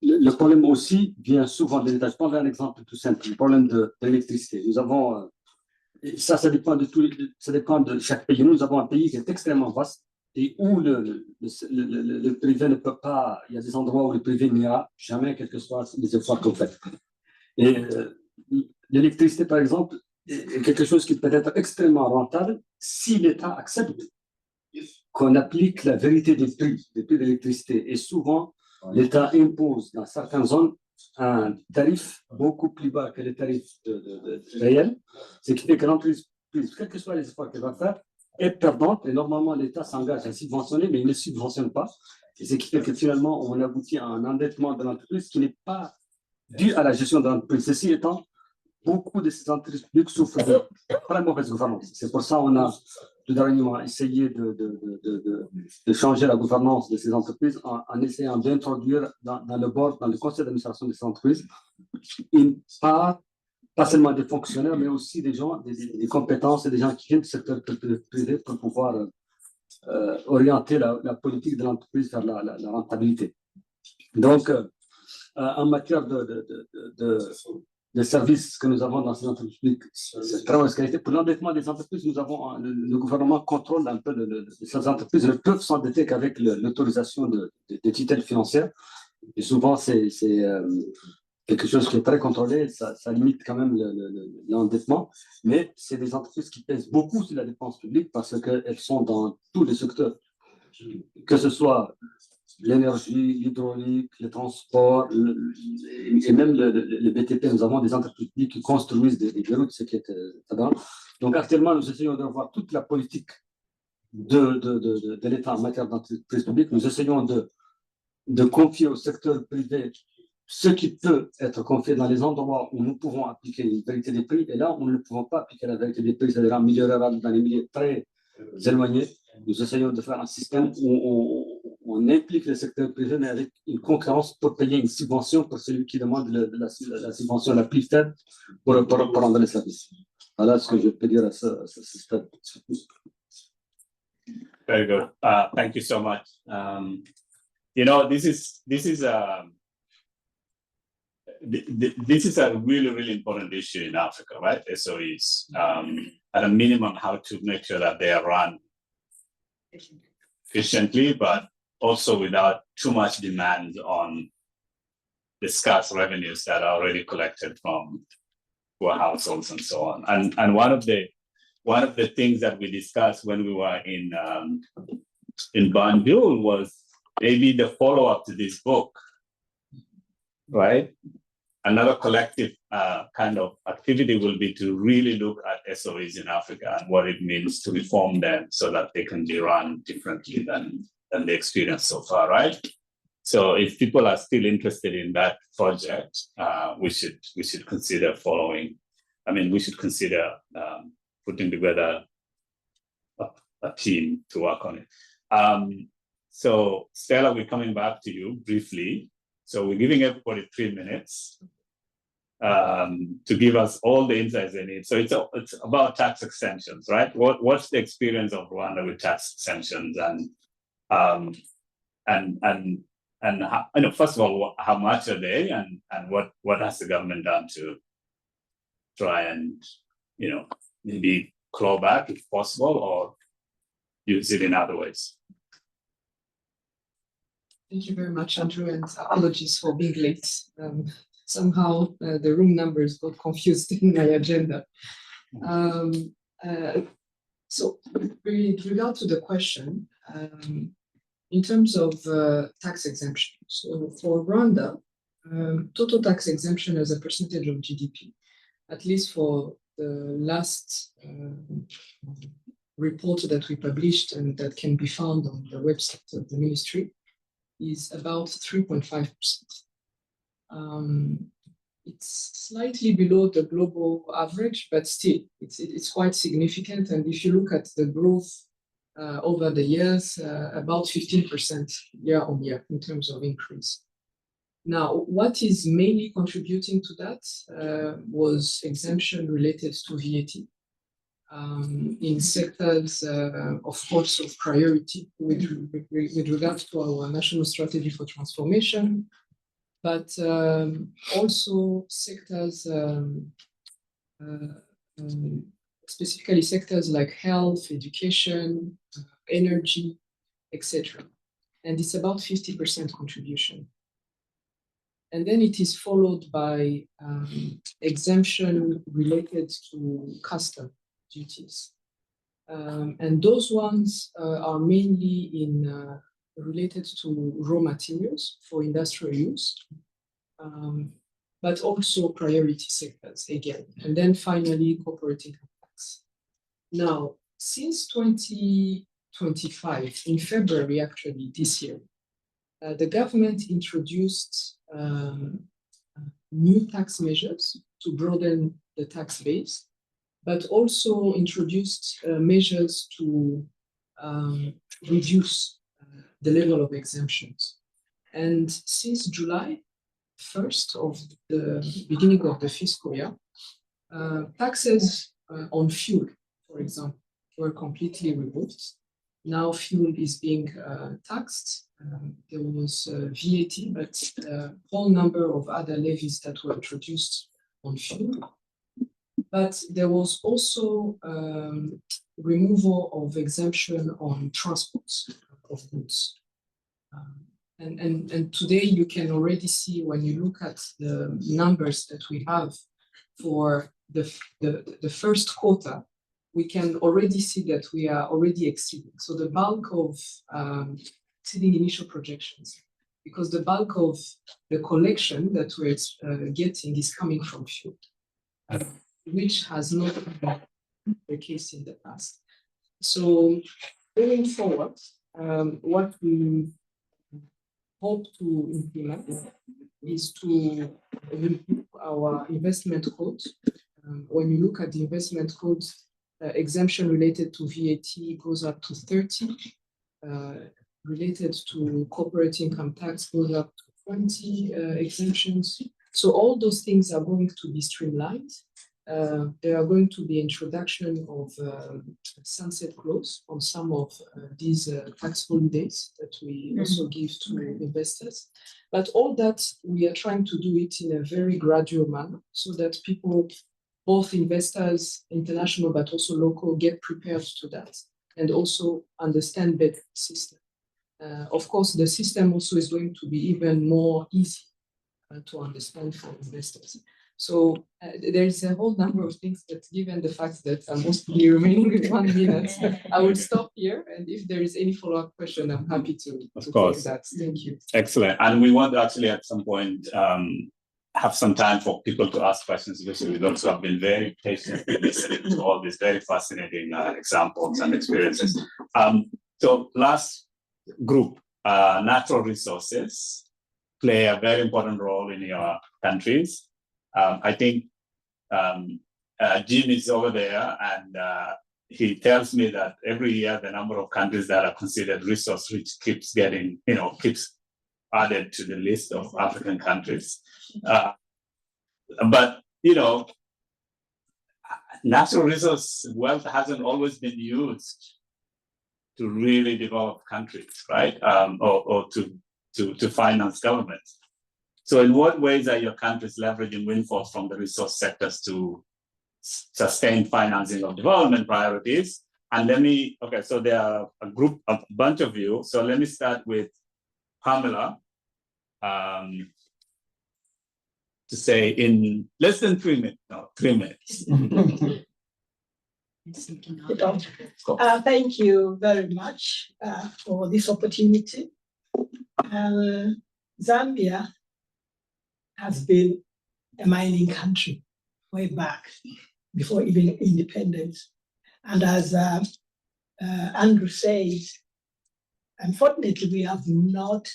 le problème aussi vient souvent de l'État. Je prends un exemple tout simple, le problème de l'électricité. Nous avons, ça dépend de chaque pays. Nous avons un pays qui est extrêmement vaste et où le privé ne peut pas, il y a des endroits où le privé n'ira jamais, quels que soient les efforts qu'on fait. Et l'électricité, par exemple, est quelque chose qui peut être extrêmement rentable si l'État accepte qu'on applique la vérité des prix de l'électricité. Et souvent, l'État impose dans certaines zones un tarif beaucoup plus bas que les tarifs réels, ce qui fait que l'entreprise, quels que soient les efforts qu'elle va faire, est perdante. Et normalement, l'État s'engage à subventionner, mais il ne subventionne pas. Et ce qui fait que finalement, on aboutit à un endettement de l'entreprise qui n'est pas dû à la gestion de l'entreprise. Ceci étant, beaucoup de ces entreprises publiques souffrent de très mauvaise gouvernance. C'est pour ça qu'on a tout dernièrement essayé de changer la gouvernance de ces entreprises en essayant d'introduire dans le board, dans le conseil d'administration de ces entreprises, une part, pas seulement des fonctionnaires, mais aussi des gens, des compétences et des gens qui viennent du secteur privé pour pouvoir orienter la politique de l'entreprise vers la rentabilité. Donc, en matière de des services que nous avons dans ces entreprises publiques, c'est très mauvaise qualité. Pour l'endettement des entreprises, nous avons, le gouvernement contrôle un peu ces entreprises ne peuvent s'endetter qu'avec l'autorisation des tutelles financières. Et souvent, c'est quelque chose qui est très contrôlé, ça limite quand même l'endettement, mais c'est des entreprises qui pèsent beaucoup sur la dépense publique parce qu'elles sont dans tous les secteurs, que ce soit l'énergie, l'hydraulique, les transports, et même le BTP. Nous avons des entreprises publiques qui construisent des routes, ce qui est évident. Donc actuellement, nous essayons de voir toute la politique de l'État en matière d'entreprise publique. Nous essayons de confier au secteur privé ce qui peut être confié dans les endroits où nous pouvons appliquer une vérité des prix, et là où nous ne pouvons pas appliquer la vérité des prix, c'est-à-dire en milieu rural, dans les milieux très éloignés, nous essayons de faire un système où on implique le secteur privé, mais avec une concurrence pour payer une subvention pour celui qui demande la subvention la plus faible pour rendre les services. Voilà ce que je peux dire à ce stade. Very good. Thank you so much. You know, this is a really, really important issue in Africa, right? SOEs, at a minimum, how to make sure that they are run efficiently, but also without too much demand on the scarce revenues that are already collected from poor households and so on. And one of the things that we discussed when we were in Banque was maybe the follow-up to this book, right? Another collective kind of activity will be to really look at SOEs in Africa and what it means to reform them so that they can be run differently than the experience so far, right? So if people are still interested in that project, we should consider following. I mean, we should consider putting together a team to work on it. So Stella, we're coming back to you briefly. So we're giving everybody 3 minutes to give us all the insights they need. So it's about tax exemptions, right? What's the experience of Rwanda with tax exemptions, and how, you know, first of all, how much are they, and what has the government done to try and, you know, maybe claw back if possible, or use it in other ways? Thank you very much, Andrew, and apologies for being late. Somehow the room numbers got confused in my agenda. So with regard to the question, in terms of tax exemption, so for Rwanda, total tax exemption as a percentage of GDP, at least for the last report that we published and that can be found on the website of the ministry, is about 3.5%. It's slightly below the global average, but still, it's quite significant. And if you look at the growth over the years, about 15% year on year in terms of increase. Now, what is mainly contributing to that was exemption related to VAT in sectors, of course, of priority with regard to our national strategy for transformation, but also sectors, specifically sectors like health, education, energy, etc. And it's about 50% contribution. And then it is followed by exemption related to custom duties. And those ones are mainly related to raw materials for industrial use, but also priority sectors again. And then finally, corporate income tax. Now, since 2025, in February, actually, this year, the government introduced new tax measures to broaden the tax base, but also introduced measures to reduce the level of exemptions. And since July 1st of the beginning of the fiscal year, taxes on fuel, for example, were completely removed. Now fuel is being taxed. There was VAT, but a whole number of other levies that were introduced on fuel. But there was also removal of exemption on transports of goods. And today you can already see when you look at the numbers that we have for the first quarter, we can already see that we are already exceeding. So the bulk of exceeding initial projections, because the bulk of the collection that we're getting is coming from fuel, which has not been the case in the past. So going forward, what we hope to implement is to review our investment code. When you look at the investment code, exemption related to VAT goes up to 30, related to corporate income tax goes up to 20 exemptions. So all those things are going to be streamlined. There are going to be introduction of sunset clause on some of these tax holidays that we also give to investors. But all that, we are trying to do it in a very gradual manner so that people, both investors, international, but also local, get prepared to that and also understand better the system. Of course, the system also is going to be even more easy to understand for investors. So there's a whole number of things that, given the fact that I'm mostly remaining with 1 minute, I will stop here. And if there is any follow-up question, I'm happy to take that. Thank you. Excellent. And we want to actually at some point have some time for people to ask questions, because we also have been very patiently listening to all these very fascinating examples and experiences. So last group, natural resources play a very important role in your countries. I think Jim is over there, and he tells me that every year the number of countries that are considered resource rich keeps getting, keeps added to the list of African countries. But natural resource wealth hasn't always been used to really develop countries, right? Or to finance governments. So in what ways are your countries leveraging windfalls from the resource sectors to sustain financing of development priorities? And so there are a bunch of you. So let me start with Pamela, to say in less than 3 minutes, no, 3 minutes. Thank you very much for this opportunity. Zambia has been a mining country way back, before even independence. And as Andrew says, unfortunately, we have not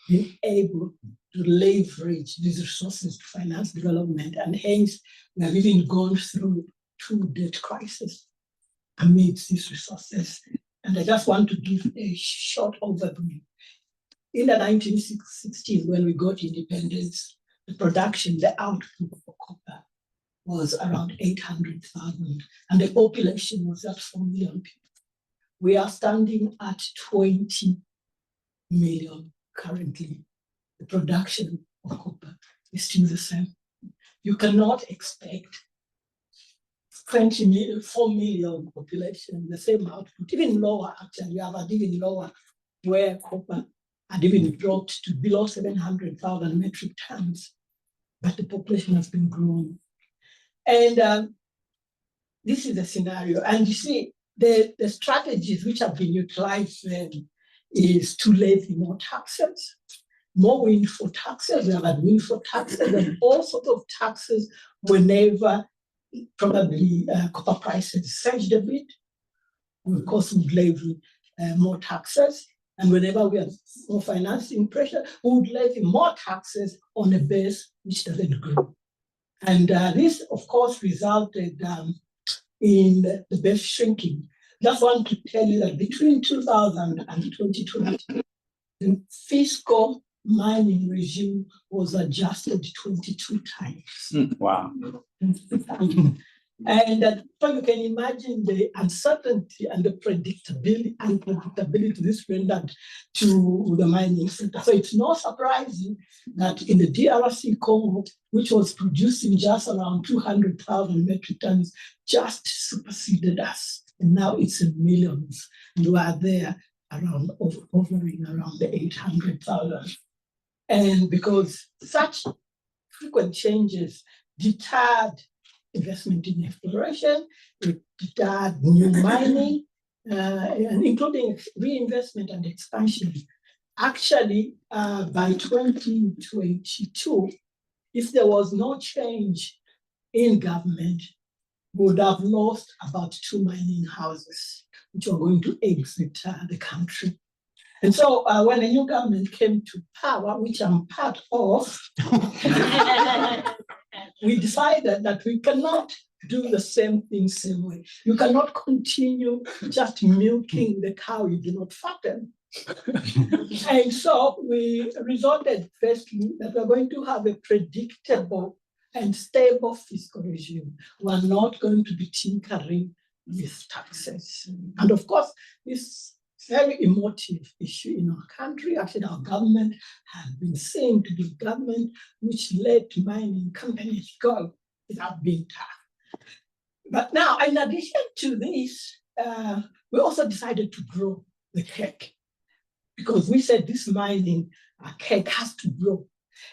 been able to leverage these resources to finance development, and hence we have even gone through 2 debt crises amidst these resources. And I just want to give a short overview. In the 1960s, when we got independence, the production, the output for copper was around 800,000, and the population was at 4 million people. We are standing at 20 million currently. The production of copper is still the same. You cannot expect 4 million population, the same output, even lower actually. We have had even lower, where copper had even dropped to below 700,000 metric tons, but the population has been growing. And this is the scenario. And you see, the strategies which have been utilized then is to levy more taxes, more windfall taxes. We have had windfall taxes and all sorts of taxes whenever probably copper prices surged a bit. We, of course, would levy more taxes. And whenever we have more financing pressure, we would levy more taxes on a base which doesn't grow. And this, of course, resulted in the base shrinking. Just want to tell you that between 2000 and 2020, the fiscal mining regime was adjusted 22 times. Wow. And so you can imagine the uncertainty and the unpredictability this rendered to the mining sector. So it's not surprising that in the DRC Congo, which was producing just around 200,000 metric tons, just superseded us. And now it's in millions. You are there around hovering around the 800,000. And because such frequent changes deterred investment in exploration, it deterred new mining, and including reinvestment and expansion. Actually, by 2022, if there was no change in government, we would have lost about 2 mining houses, which are going to exit the country. And so when the new government came to power, which I'm part of, we decided that we cannot do the same thing same way. You cannot continue just milking the cow you do not fatten. And so we resorted firstly that we're going to have a predictable and stable fiscal regime. We're not going to be tinkering with taxes. And of course, this very emotive issue in our country. Actually, our government has been seen to be government which let mining companies go without being taxed. But now, in addition to this, we also decided to grow the cake because we said this mining cake has to grow.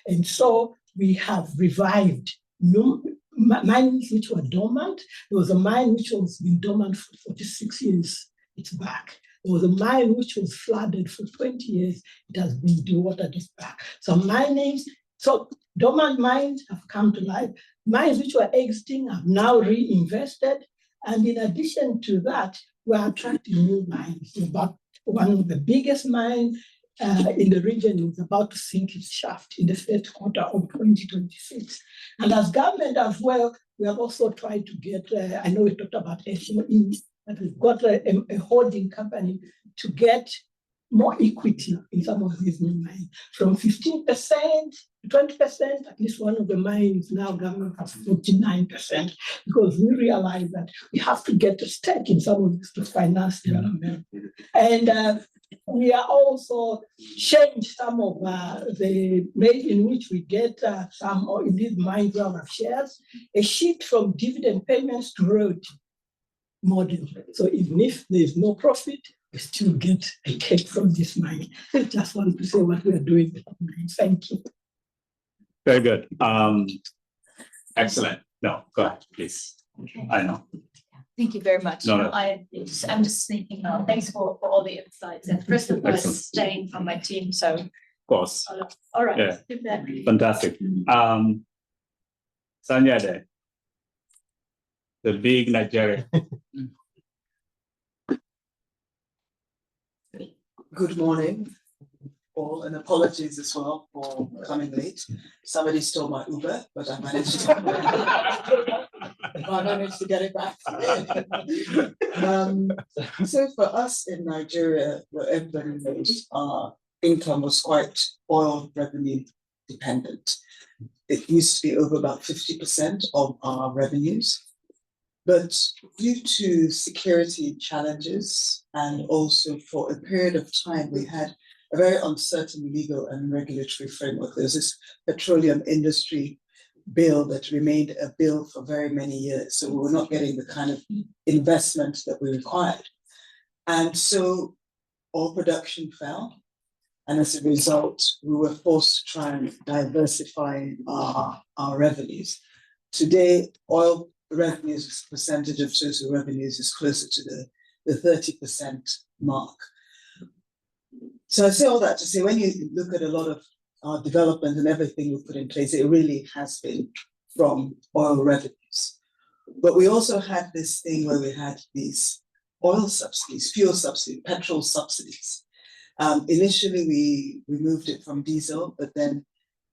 And so we have revived mines which were dormant. There was a mine which was been dormant for 46 years. It's back. There was a mine which was flooded for 20 years. It has been dewatered, it's back. So dormant mines have come to life. Mines which were exiting have now reinvested. And in addition to that, we're attracting new mines. About one of the biggest mines in the region is about to sink its shaft in the first quarter of 2026. And as government as well, we have also tried to get, I know we talked about SOE, but we've got a holding company to get more equity in some of these new mines. From 15% to 20%, at least one of the mines now government has 49%, because we realize that we have to get a stake in some of this to finance development. And we are also changed some of the way in which we get some, or in these mines we have shares, a shift from dividend payments to royalty model. So even if there's no profit, we still get a cake from this mine. I just want to say what we are doing. Thank you. Very good. Excellent. No, go ahead, please. I know. Thank you very much. No. I'm just thinking, thanks for all the insights. And first of all, staying from my team. So Of course. all right. Yeah. Fantastic. Sanyade, the big Nigeria. Good morning, all, and apologies as well for coming late. Somebody stole my Uber, but I managed to get it back. So for us in Nigeria, where everybody knows our income was quite oil revenue dependent. It used to be over about 50% of our revenues. But due to security challenges and also for a period of time, we had a very uncertain legal and regulatory framework. There's this petroleum industry bill that remained a bill for very many years. So we were not getting the kind of investment that we required. And so oil production fell. And as a result, we were forced to try and diversify our revenues. Today, oil revenues as a percentage of total revenues is closer to the 30% mark. So I say all that to say, when you look at a lot of our development and everything we put in place, it really has been from oil revenues. But we also had this thing where we had these oil subsidies, fuel subsidies, petrol subsidies. Initially, we moved it from diesel, but then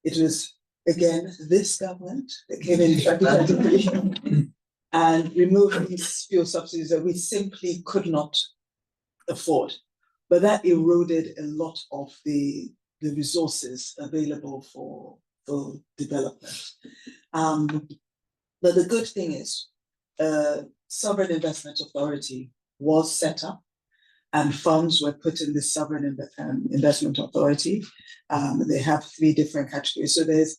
it was, again, this government that came in 2023 and removed these fuel subsidies that we simply could not afford. But that eroded a lot of the resources available for development. But the good thing is, a sovereign investment authority was set up, and funds were put in this sovereign investment authority. They have 3 different categories. So there's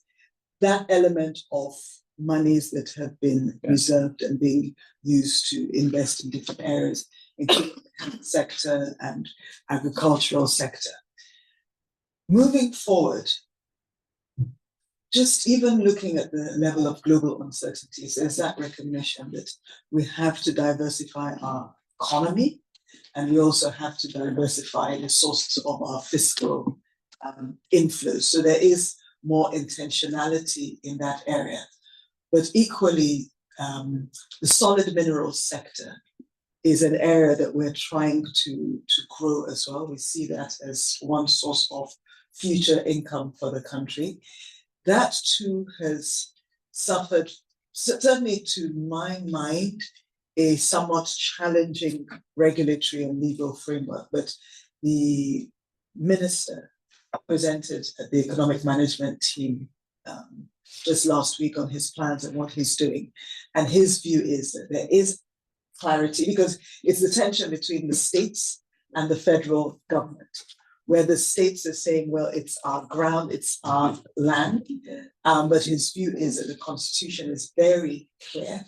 that element of monies that have been reserved and being used to invest in different areas, including the health sector and agricultural sector. Moving forward, just even looking at the level of global uncertainties, there's that recognition that we have to diversify our economy, and we also have to diversify the sources of our fiscal inflows. So there is more intentionality in that area. But equally, the solid minerals sector is an area that we're trying to grow as well. We see that as one source of future income for the country. That too has suffered, certainly to my mind, a somewhat challenging regulatory and legal framework. But the minister presented at the economic management team just last week on his plans and what he's doing. And his view is that there is clarity, because it's the tension between the states and the federal government, where the states are saying, well, it's our ground, it's our land. But his view is that the Constitution is very clear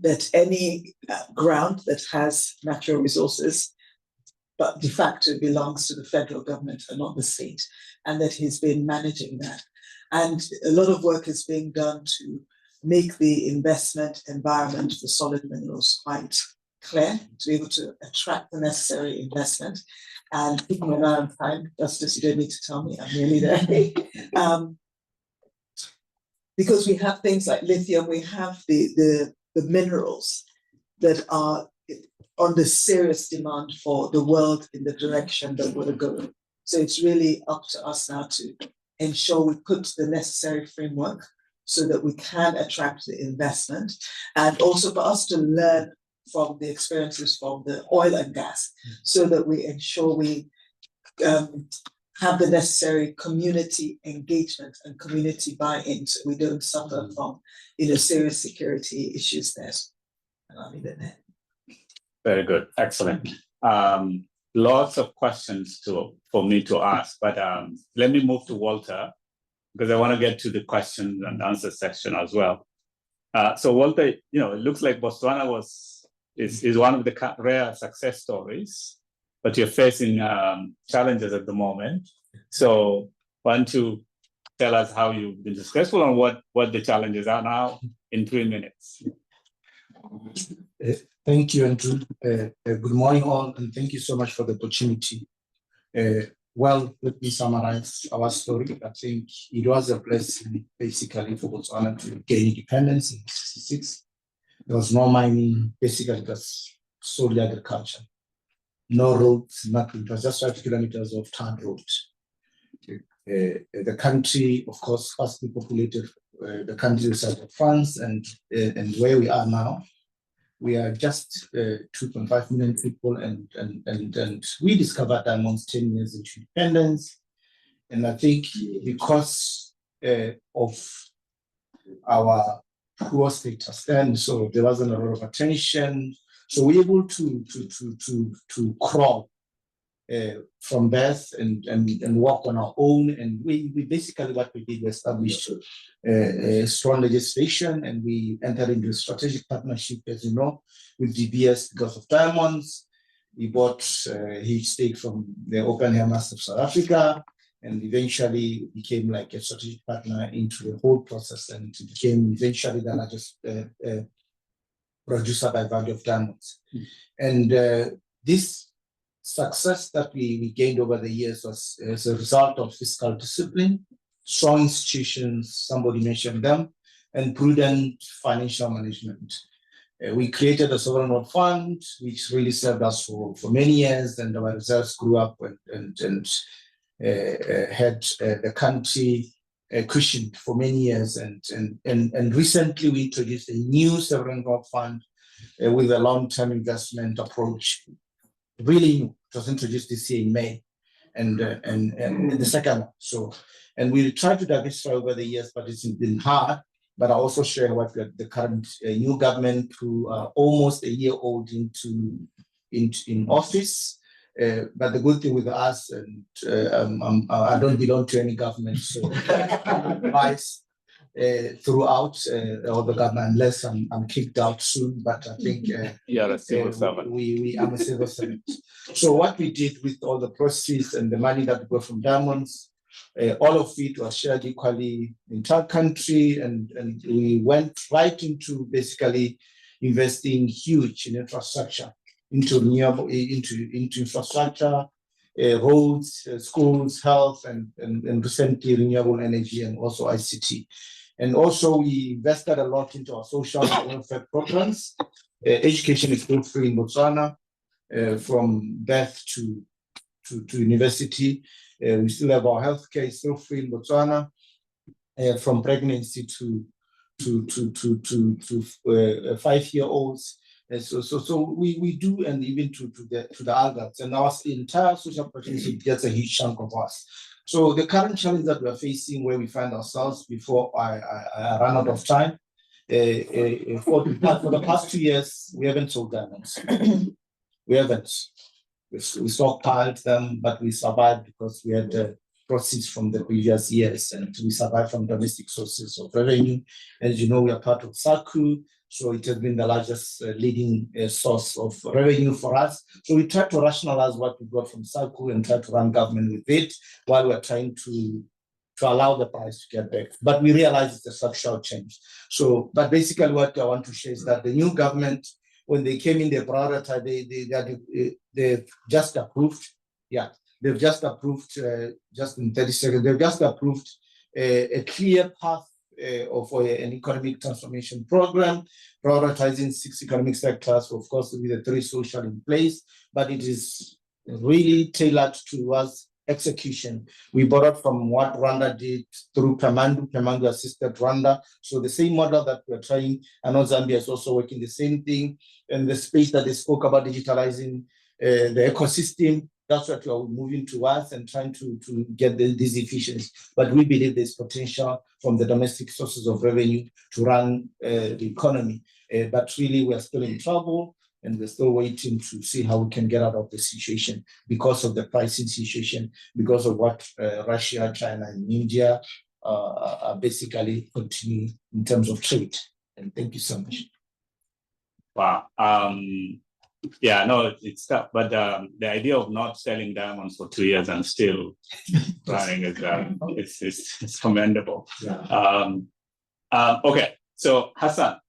that any ground that has natural resources, but de facto belongs to the federal government and not the state, and that he's been managing that. And a lot of work is being done to make the investment environment for solid minerals quite clear, to be able to attract the necessary investment. And keeping an eye on time, Justice, you don't need to tell me, I'm nearly there. Because we have things like lithium, we have the minerals that are under serious demand for the world in the direction that we're going. So it's really up to us now to ensure we put the necessary framework so that we can attract the investment, and also for us to learn from the experiences from the oil and gas, so that we ensure we have the necessary community engagement and community buy-in, so we don't suffer from serious security issues there. And I'll leave it there. Very good, excellent. Lots of questions for me to ask, but let me move to Walter, because I want to get to the questions and answer section as well. So Walter, it looks like Botswana is one of the rare success stories, but you're facing challenges at the moment. So why don't you tell us how you've been successful and what the challenges are now in 3 minutes. Thank you, Andrew. Good morning, all, and thank you so much for the opportunity. Well, let me summarize our story. I think it was a blessing, basically, for Botswana to gain independence in 1966. There was no mining, basically, it was solely agriculture. No roads, nothing. It was just 5 kilometers of tarred roads. The country, of course, firstly populated the country the size of France, and where we are now, we are just 2.5 million people, and we discovered diamonds 10 years into independence. And I think because of our poor status then, so there wasn't a lot of attention. So we were able to crawl from birth and walk on our own. And we basically, what we did was establish a strong legislation, and we entered into a strategic partnership, as you know, with DBS because of diamonds. We bought a huge stake from the open air mines of South Africa, and eventually became like a strategic partner into the whole process, and became eventually the largest producer by value of diamonds. And this success that we gained over the years was as a result of fiscal discipline, strong institutions, somebody mentioned them, and prudent financial management. We created a sovereign wealth fund, which really served us for many years, and our reserves grew up and had the country cushioned for many years. And recently we introduced a new sovereign wealth fund with a long-term investment approach. Really new. It was introduced this year in May, and the second one. So, and we tried to diversify over the years, but it's been hard. but I also share what the current new government, who are almost a year old in office. But the good thing with us, and I don't belong to any government, so advice throughout all the government, unless I'm kicked out soon. But I think you're a civil servant. I'm a civil servant. So what we did with all the proceeds and the money that we got from diamonds, all of it was shared equally in entire country, and we went right into basically investing huge in infrastructure, into renewable, into infrastructure, roads, schools, health, and recently renewable energy, and also ICT. And also we invested a lot into our social welfare programs. Education is still free in Botswana, from birth to university. We still have our healthcare is still free in Botswana, from pregnancy to 5-year-olds. So we do, and even to the adults, and our entire social protection gets a huge chunk of us. So the current challenge that we are facing, where we find ourselves, before I run out of time, for the past 2 years, we haven't sold diamonds. We haven't. We stockpiled them, but we survived because we had the proceeds from the previous years, and we survived from domestic sources of revenue. As you know, we are part of SACU, so it has been the largest leading source of revenue for us. So we try to rationalize what we got from SACU and try to run government with it, while we're trying to allow the price to get back. But we realize it's a structural change. So, but basically what I want to share is that the new government, when they came in, they prioritized, they've just approved, they've just approved, just in 30 seconds, they've just approved a clear path of an economic transformation program, prioritizing 6 economic sectors, of course, with the 3 social in place, but it is really tailored towards execution. We borrowed from what Rwanda did through Pamandu. Pamandu assisted Rwanda. So the same model that we're trying, I know Zambia is also working the same thing. And the space that they spoke about, digitalizing the ecosystem, that's what we're moving towards and trying to get these efficiencies. But we believe there's potential from the domestic sources of revenue to run the economy. But really, we're still in trouble, and we're still waiting to see how we can get out of the situation because of the pricing situation, because of what Russia, China, and India are basically continuing in terms of trade. And thank you so much. Wow. Yeah, no, it's tough. But the idea of not selling diamonds for 2 years and still running is commendable. Yeah. Okay, so Hassan,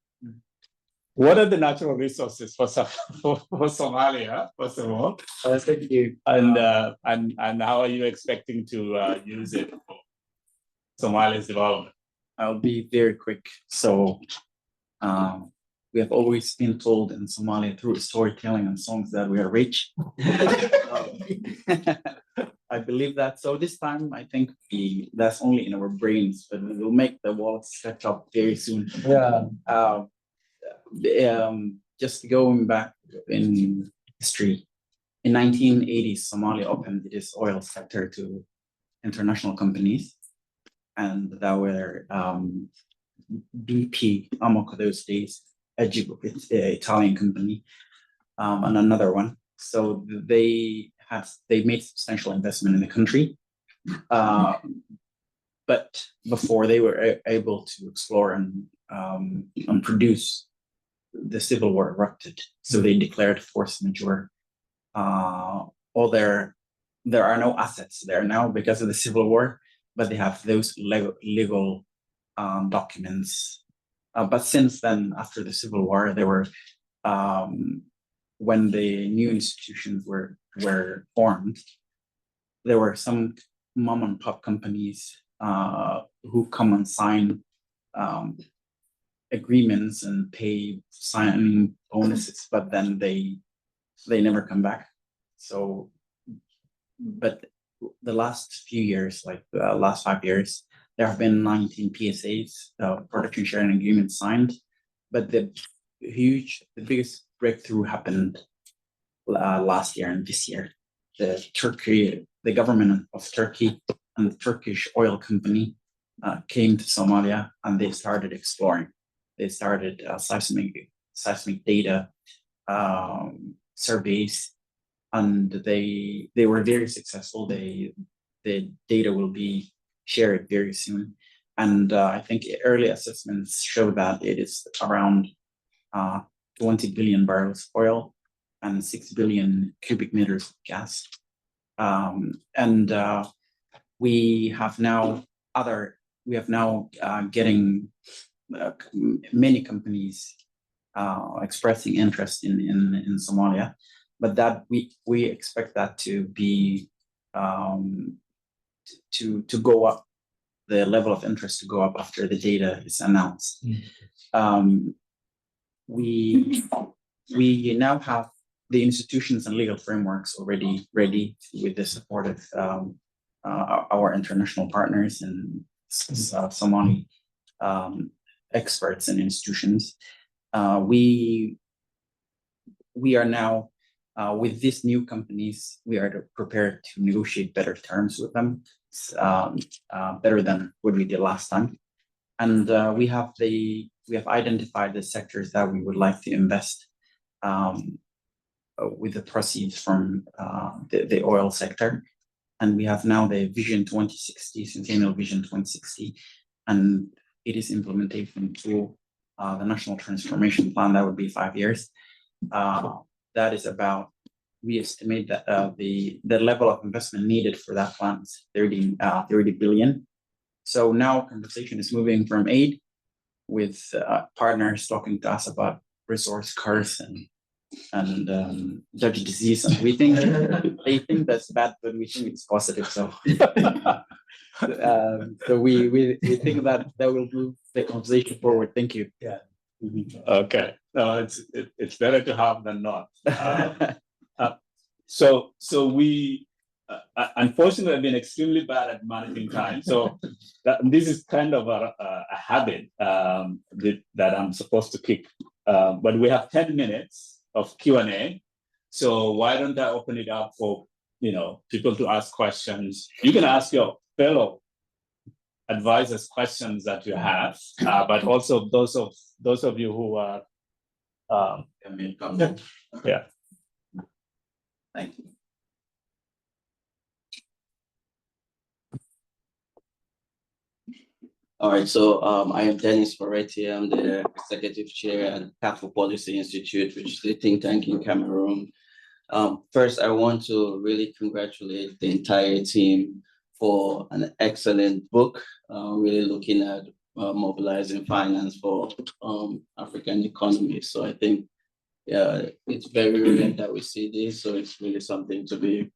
what are the natural resources for Somalia, first of all? Thank you. And how are you expecting to use it for Somalia's development? I'll be very quick. So we have always been told in Somalia through storytelling and songs that we are rich. I believe that. So this time, I think that's only in our brains, but we will make the walls catch up very soon. Yeah. Just going back in history, in 1980s, Somalia opened its oil sector to international companies, and that were BP, Amoco those days, it's an Italian company, and another one. So they made substantial investment in the country, but before they were able to explore and produce, the civil war erupted. So they declared force majeure. There are no assets there now because of the civil war, but they have those legal documents. But since then, after the civil war, there were when the new institutions were formed, there were some mom and pop companies who come and sign agreements and pay signing bonuses, but then they never come back. So, but the last few years, like the last 5 years, there have been 19 PSAs, production sharing agreements signed, but the biggest breakthrough happened last year and this year. The government of Turkey and the Turkish oil company came to Somalia and they started exploring. They started seismic data surveys, and they were very successful. The data will be shared very soon, and I think early assessments show that it is around 20 billion barrels of oil and 6 billion cubic meters of gas. We have now getting many companies expressing interest in Somalia, but that we expect that to be to go up, the level of interest to go up after the data is announced. We now have the institutions and legal frameworks already ready with the support of our international partners and Somali experts and institutions. We are now with these new companies, we are prepared to negotiate better terms with them, better than what we did last time. And we have identified the sectors that we would like to invest with the proceeds from the oil sector. And we have now the Vision 2060, Centennial Vision 2060, and it is implementation to the National Transformation Plan. That would be 5 years. That is about, we estimate that the level of investment needed for that plan is 30 billion. So now conversation is moving from aid with partners talking to us about resource curse and Dutch disease, and we think they think that's bad, but we think it's positive. So so we think that will move the conversation forward. Thank you. Yeah. Okay. No, it's better to have than not. So we unfortunately have been extremely bad at managing time. So this is kind of a habit that I'm supposed to kick. But we have 10 minutes of Q&A. So why don't I open it up for people to ask questions? You can ask your fellow advisors questions that you have, but also those of you who are yeah. Thank you. All right, so I am Dennis Moretti. I'm the executive chair at Capital Policy Institute, which is a think tank in Cameroon. First, I want to really congratulate the entire team for an excellent book, really looking at mobilizing finance for African economies. So I think, yeah, it's very rare that we see this, so it's really something to be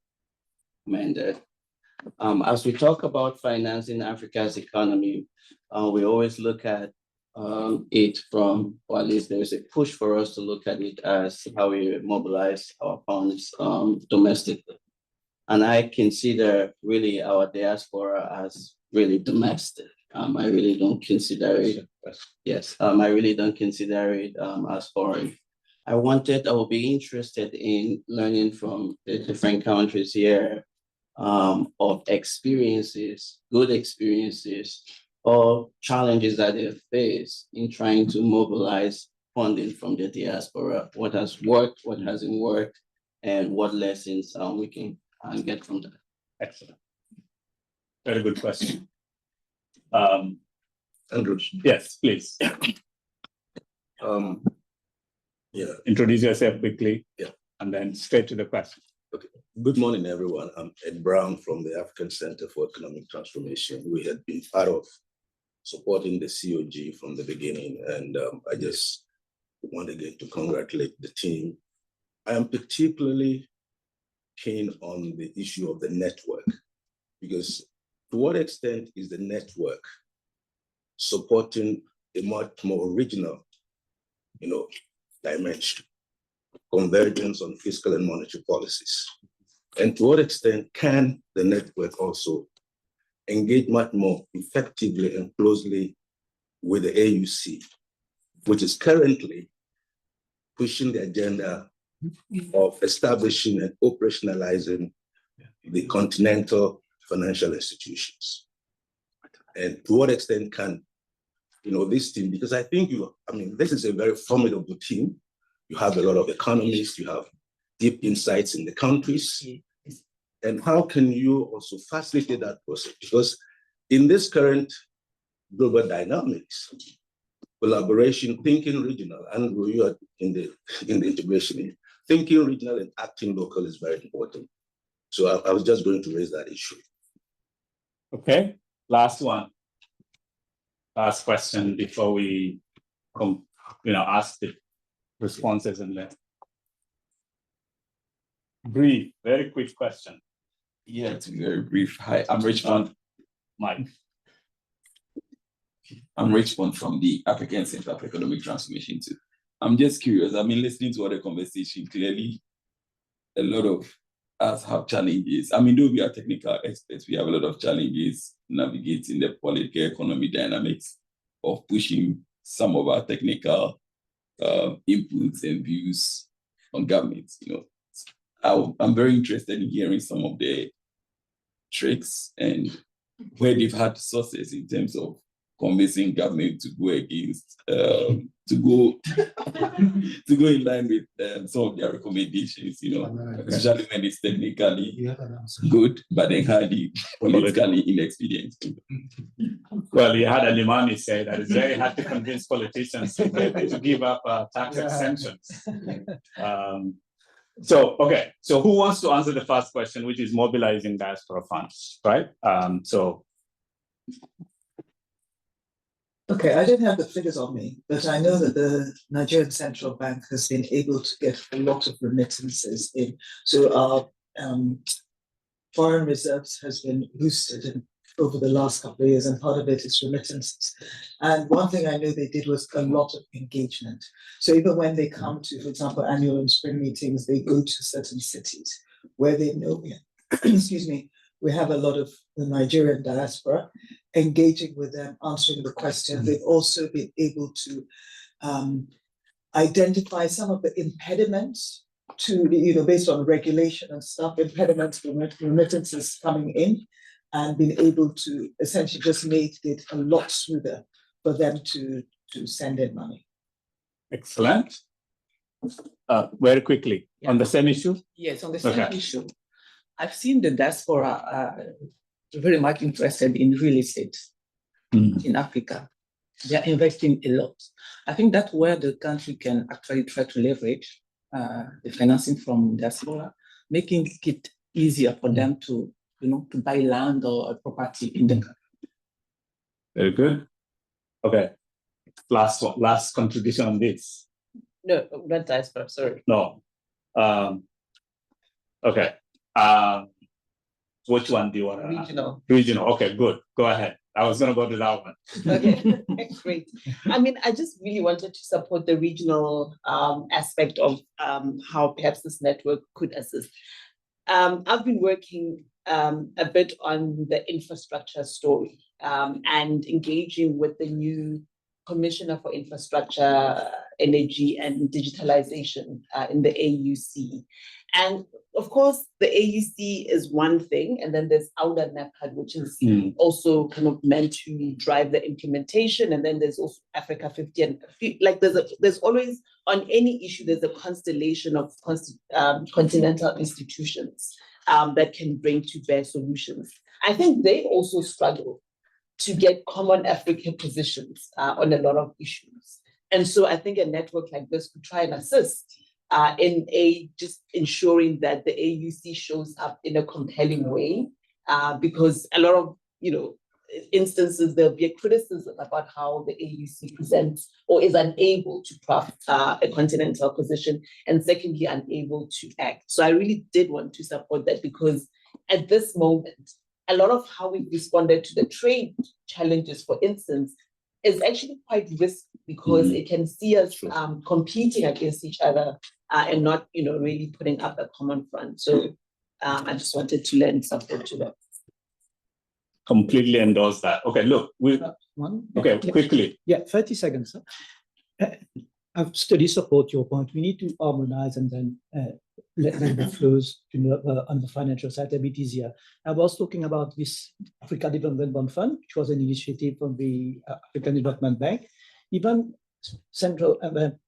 commended. As we talk about financing Africa's economy, we always look at it from, or at least there's a push for us to look at it as how we mobilize our funds domestically. And I consider really our diaspora as really domestic. I really don't consider it, I really don't consider it as foreign. I will be interested in learning from the different countries here of experiences, good experiences, or challenges that they face in trying to mobilize funding from the diaspora. What has worked, what hasn't worked, and what lessons we can get from that. Excellent. Very good question. Andrew. Yes, please. Yeah. Introduce yourself quickly. Yeah. And then straight to the question. Okay. Good morning, everyone. I'm Ed Brown from the African Center for Economic Transformation. We had been part of supporting the CEoG from the beginning, and I just want again to congratulate the team. I am particularly keen on the issue of the network, because to what extent is the network supporting a much more regional, dimension, convergence on fiscal and monetary policies? And to what extent can the network also engage much more effectively and closely with the AUC, which is currently pushing the agenda of establishing and operationalizing the continental financial institutions? And to what extent can, this team, because I think this is a very formidable team. You have a lot of economists, you have deep insights in the countries. And how can you also facilitate that process? Because in this current global dynamics, collaboration, thinking regional, and you are in the integration, thinking regional and acting local is very important. So I was just going to raise that issue. Okay, last one. Last question before we ask the responses and then. Brief, very quick question. Yeah, it's very brief. Hi, I'm Richmond. Mike. I'm Richmond from the African Center for Economic Transformation too. I'm just curious. I mean, listening to all the conversation, clearly a lot of us have challenges. I mean, though we are technical experts, we have a lot of challenges navigating the political economy dynamics of pushing some of our technical inputs and views on governments. I'm very interested in hearing some of the tricks and where they've had sources in terms of convincing government to go against, to go in line with some of their recommendations, especially when it's technically good, but then highly politically inexpedient. Well, you had Alimami say that it's very hard to convince politicians to give up tax exemptions. So who wants to answer the first question, which is mobilizing diaspora funds, right? Okay, I don't have the figures on me, but I know that the Nigerian Central Bank has been able to get a lot of remittances in. So our foreign reserves has been boosted over the last couple of years, and part of it is remittances. And one thing I know they did was a lot of engagement. So even when they come to, for example, annual and spring meetings, they go to certain cities where they know, excuse me, we have a lot of the Nigerian diaspora, engaging with them, answering the questions. They've also been able to identify some of the impediments to, based on regulation and stuff, impediments to remittances coming in, and been able to essentially just make it a lot smoother for them to send in money. Excellent. Very quickly, on the same issue? Yes, on the same issue. I've seen the diaspora very much interested in real estate in Africa. They're investing a lot. I think that's where the country can actually try to leverage the financing from diaspora, making it easier for them to, to buy land or a property in the country. Very good. Okay. Last contribution on this. No, not diaspora, sorry. No. Okay. Which one do you want to? Regional. Regional. Okay, good. Go ahead. I was going to go to that one. Okay, great. I mean, I just really wanted to support the regional aspect of how perhaps this network could assist. I've been working a bit on the infrastructure story and engaging with the new Commissioner for Infrastructure, Energy and Digitalization in the AUC. And of course, the AUC is one thing, and then there's Auda NAPAD, which is also kind of meant to drive the implementation. And then there's also Africa 50. And like there's always, on any issue, there's a constellation of continental institutions that can bring to bear solutions. I think they also struggle to get common African positions on a lot of issues. And so I think a network like this could try and assist in just ensuring that the AUC shows up in a compelling way, because a lot of, instances, there'll be a criticism about how the AUC presents or is unable to craft a continental position, and secondly, unable to act. So I really did want to support that, because at this moment, a lot of how we've responded to the trade challenges, for instance, is actually quite risky, because it can see us competing against each other and not, really putting up a common front. So I just wanted to lend support to that. Completely endorse that. Okay, look, one. Okay, quickly. Yeah, 30 seconds. study support your point. We need to harmonize and then let the flows on the financial side a bit easier. I was talking about this Africa Development Bond Fund, which was an initiative from the African Development Bank. Even central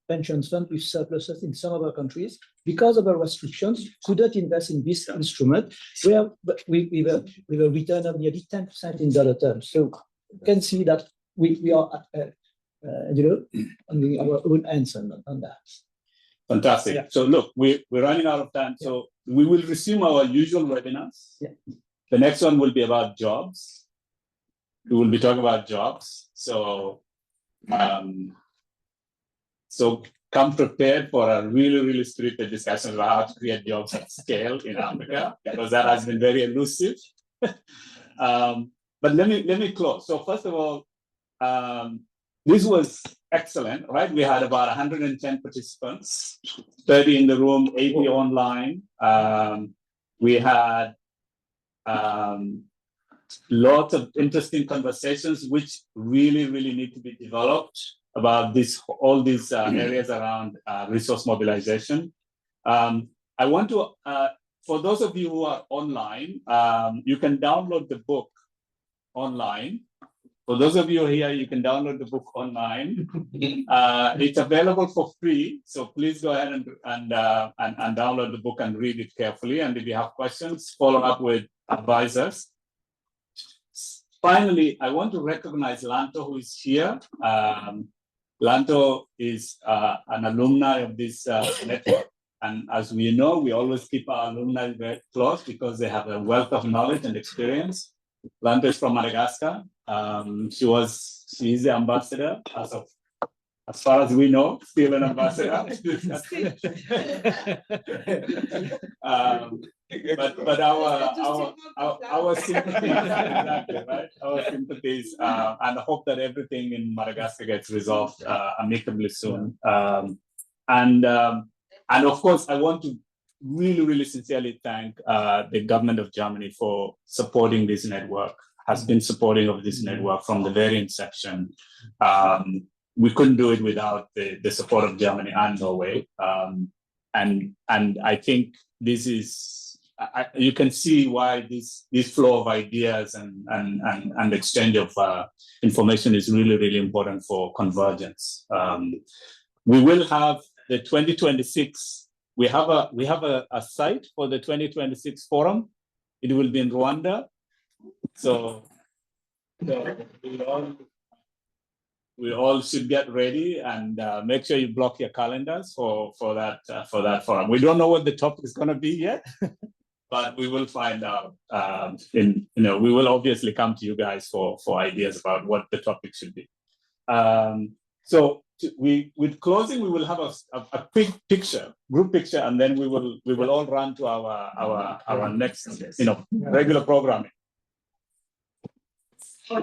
pensions fund with surpluses in some other countries, because of the restrictions, couldn't invest in this instrument, where we were return of nearly 10% in dollar terms. So you can see that we are on our own ends on that. Fantastic. Yeah. So look, we're running out of time. So we will resume our usual webinars. Yeah. The next one will be about jobs. We will be talking about jobs. So come prepared for a really spirited discussion about how to create jobs at scale in Africa, because that has been very elusive. But let me close. So first of all, this was excellent, right? We had about 110 participants, 30 in the room, 80 online. We had lots of interesting conversations, which really need to be developed about all these areas around resource mobilization. I want to, for those of you who are online, you can download the book online. For those of you here, you can download the book online. It's available for free, so please go ahead and download the book and read it carefully. And if you have questions, follow up with advisors. Finally, I want to recognize Lanto, who is here. Lanto is an alumni of this network. And as we know, we always keep our alumni very close because they have a wealth of knowledge and experience. Lanto is from Madagascar. She is the ambassador as far as we know, still an ambassador. But our sympathies, exactly, right? Our sympathies, and I hope that everything in Madagascar gets resolved amicably soon. And of course, I want to really sincerely thank the government of Germany for supporting this network, has been supporting of this network from the very inception. We couldn't do it without the support of Germany and Norway. And I think this is, you can see why this flow of ideas and exchange of information is really important for convergence. We will have the 2026, we have a site for the 2026 forum. It will be in Rwanda. So we all should get ready and make sure you block your calendars for that forum. We don't know what the topic is going to be yet, but we will find out. We will obviously come to you guys for ideas about what the topic should be. So with closing, we will have a quick picture, group picture, and then we will all run to our next regular programming. Yeah.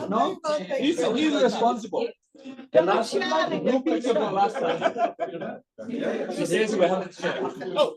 No, he's responsible. The last group picture from last time. He says we haven't shared. Oh.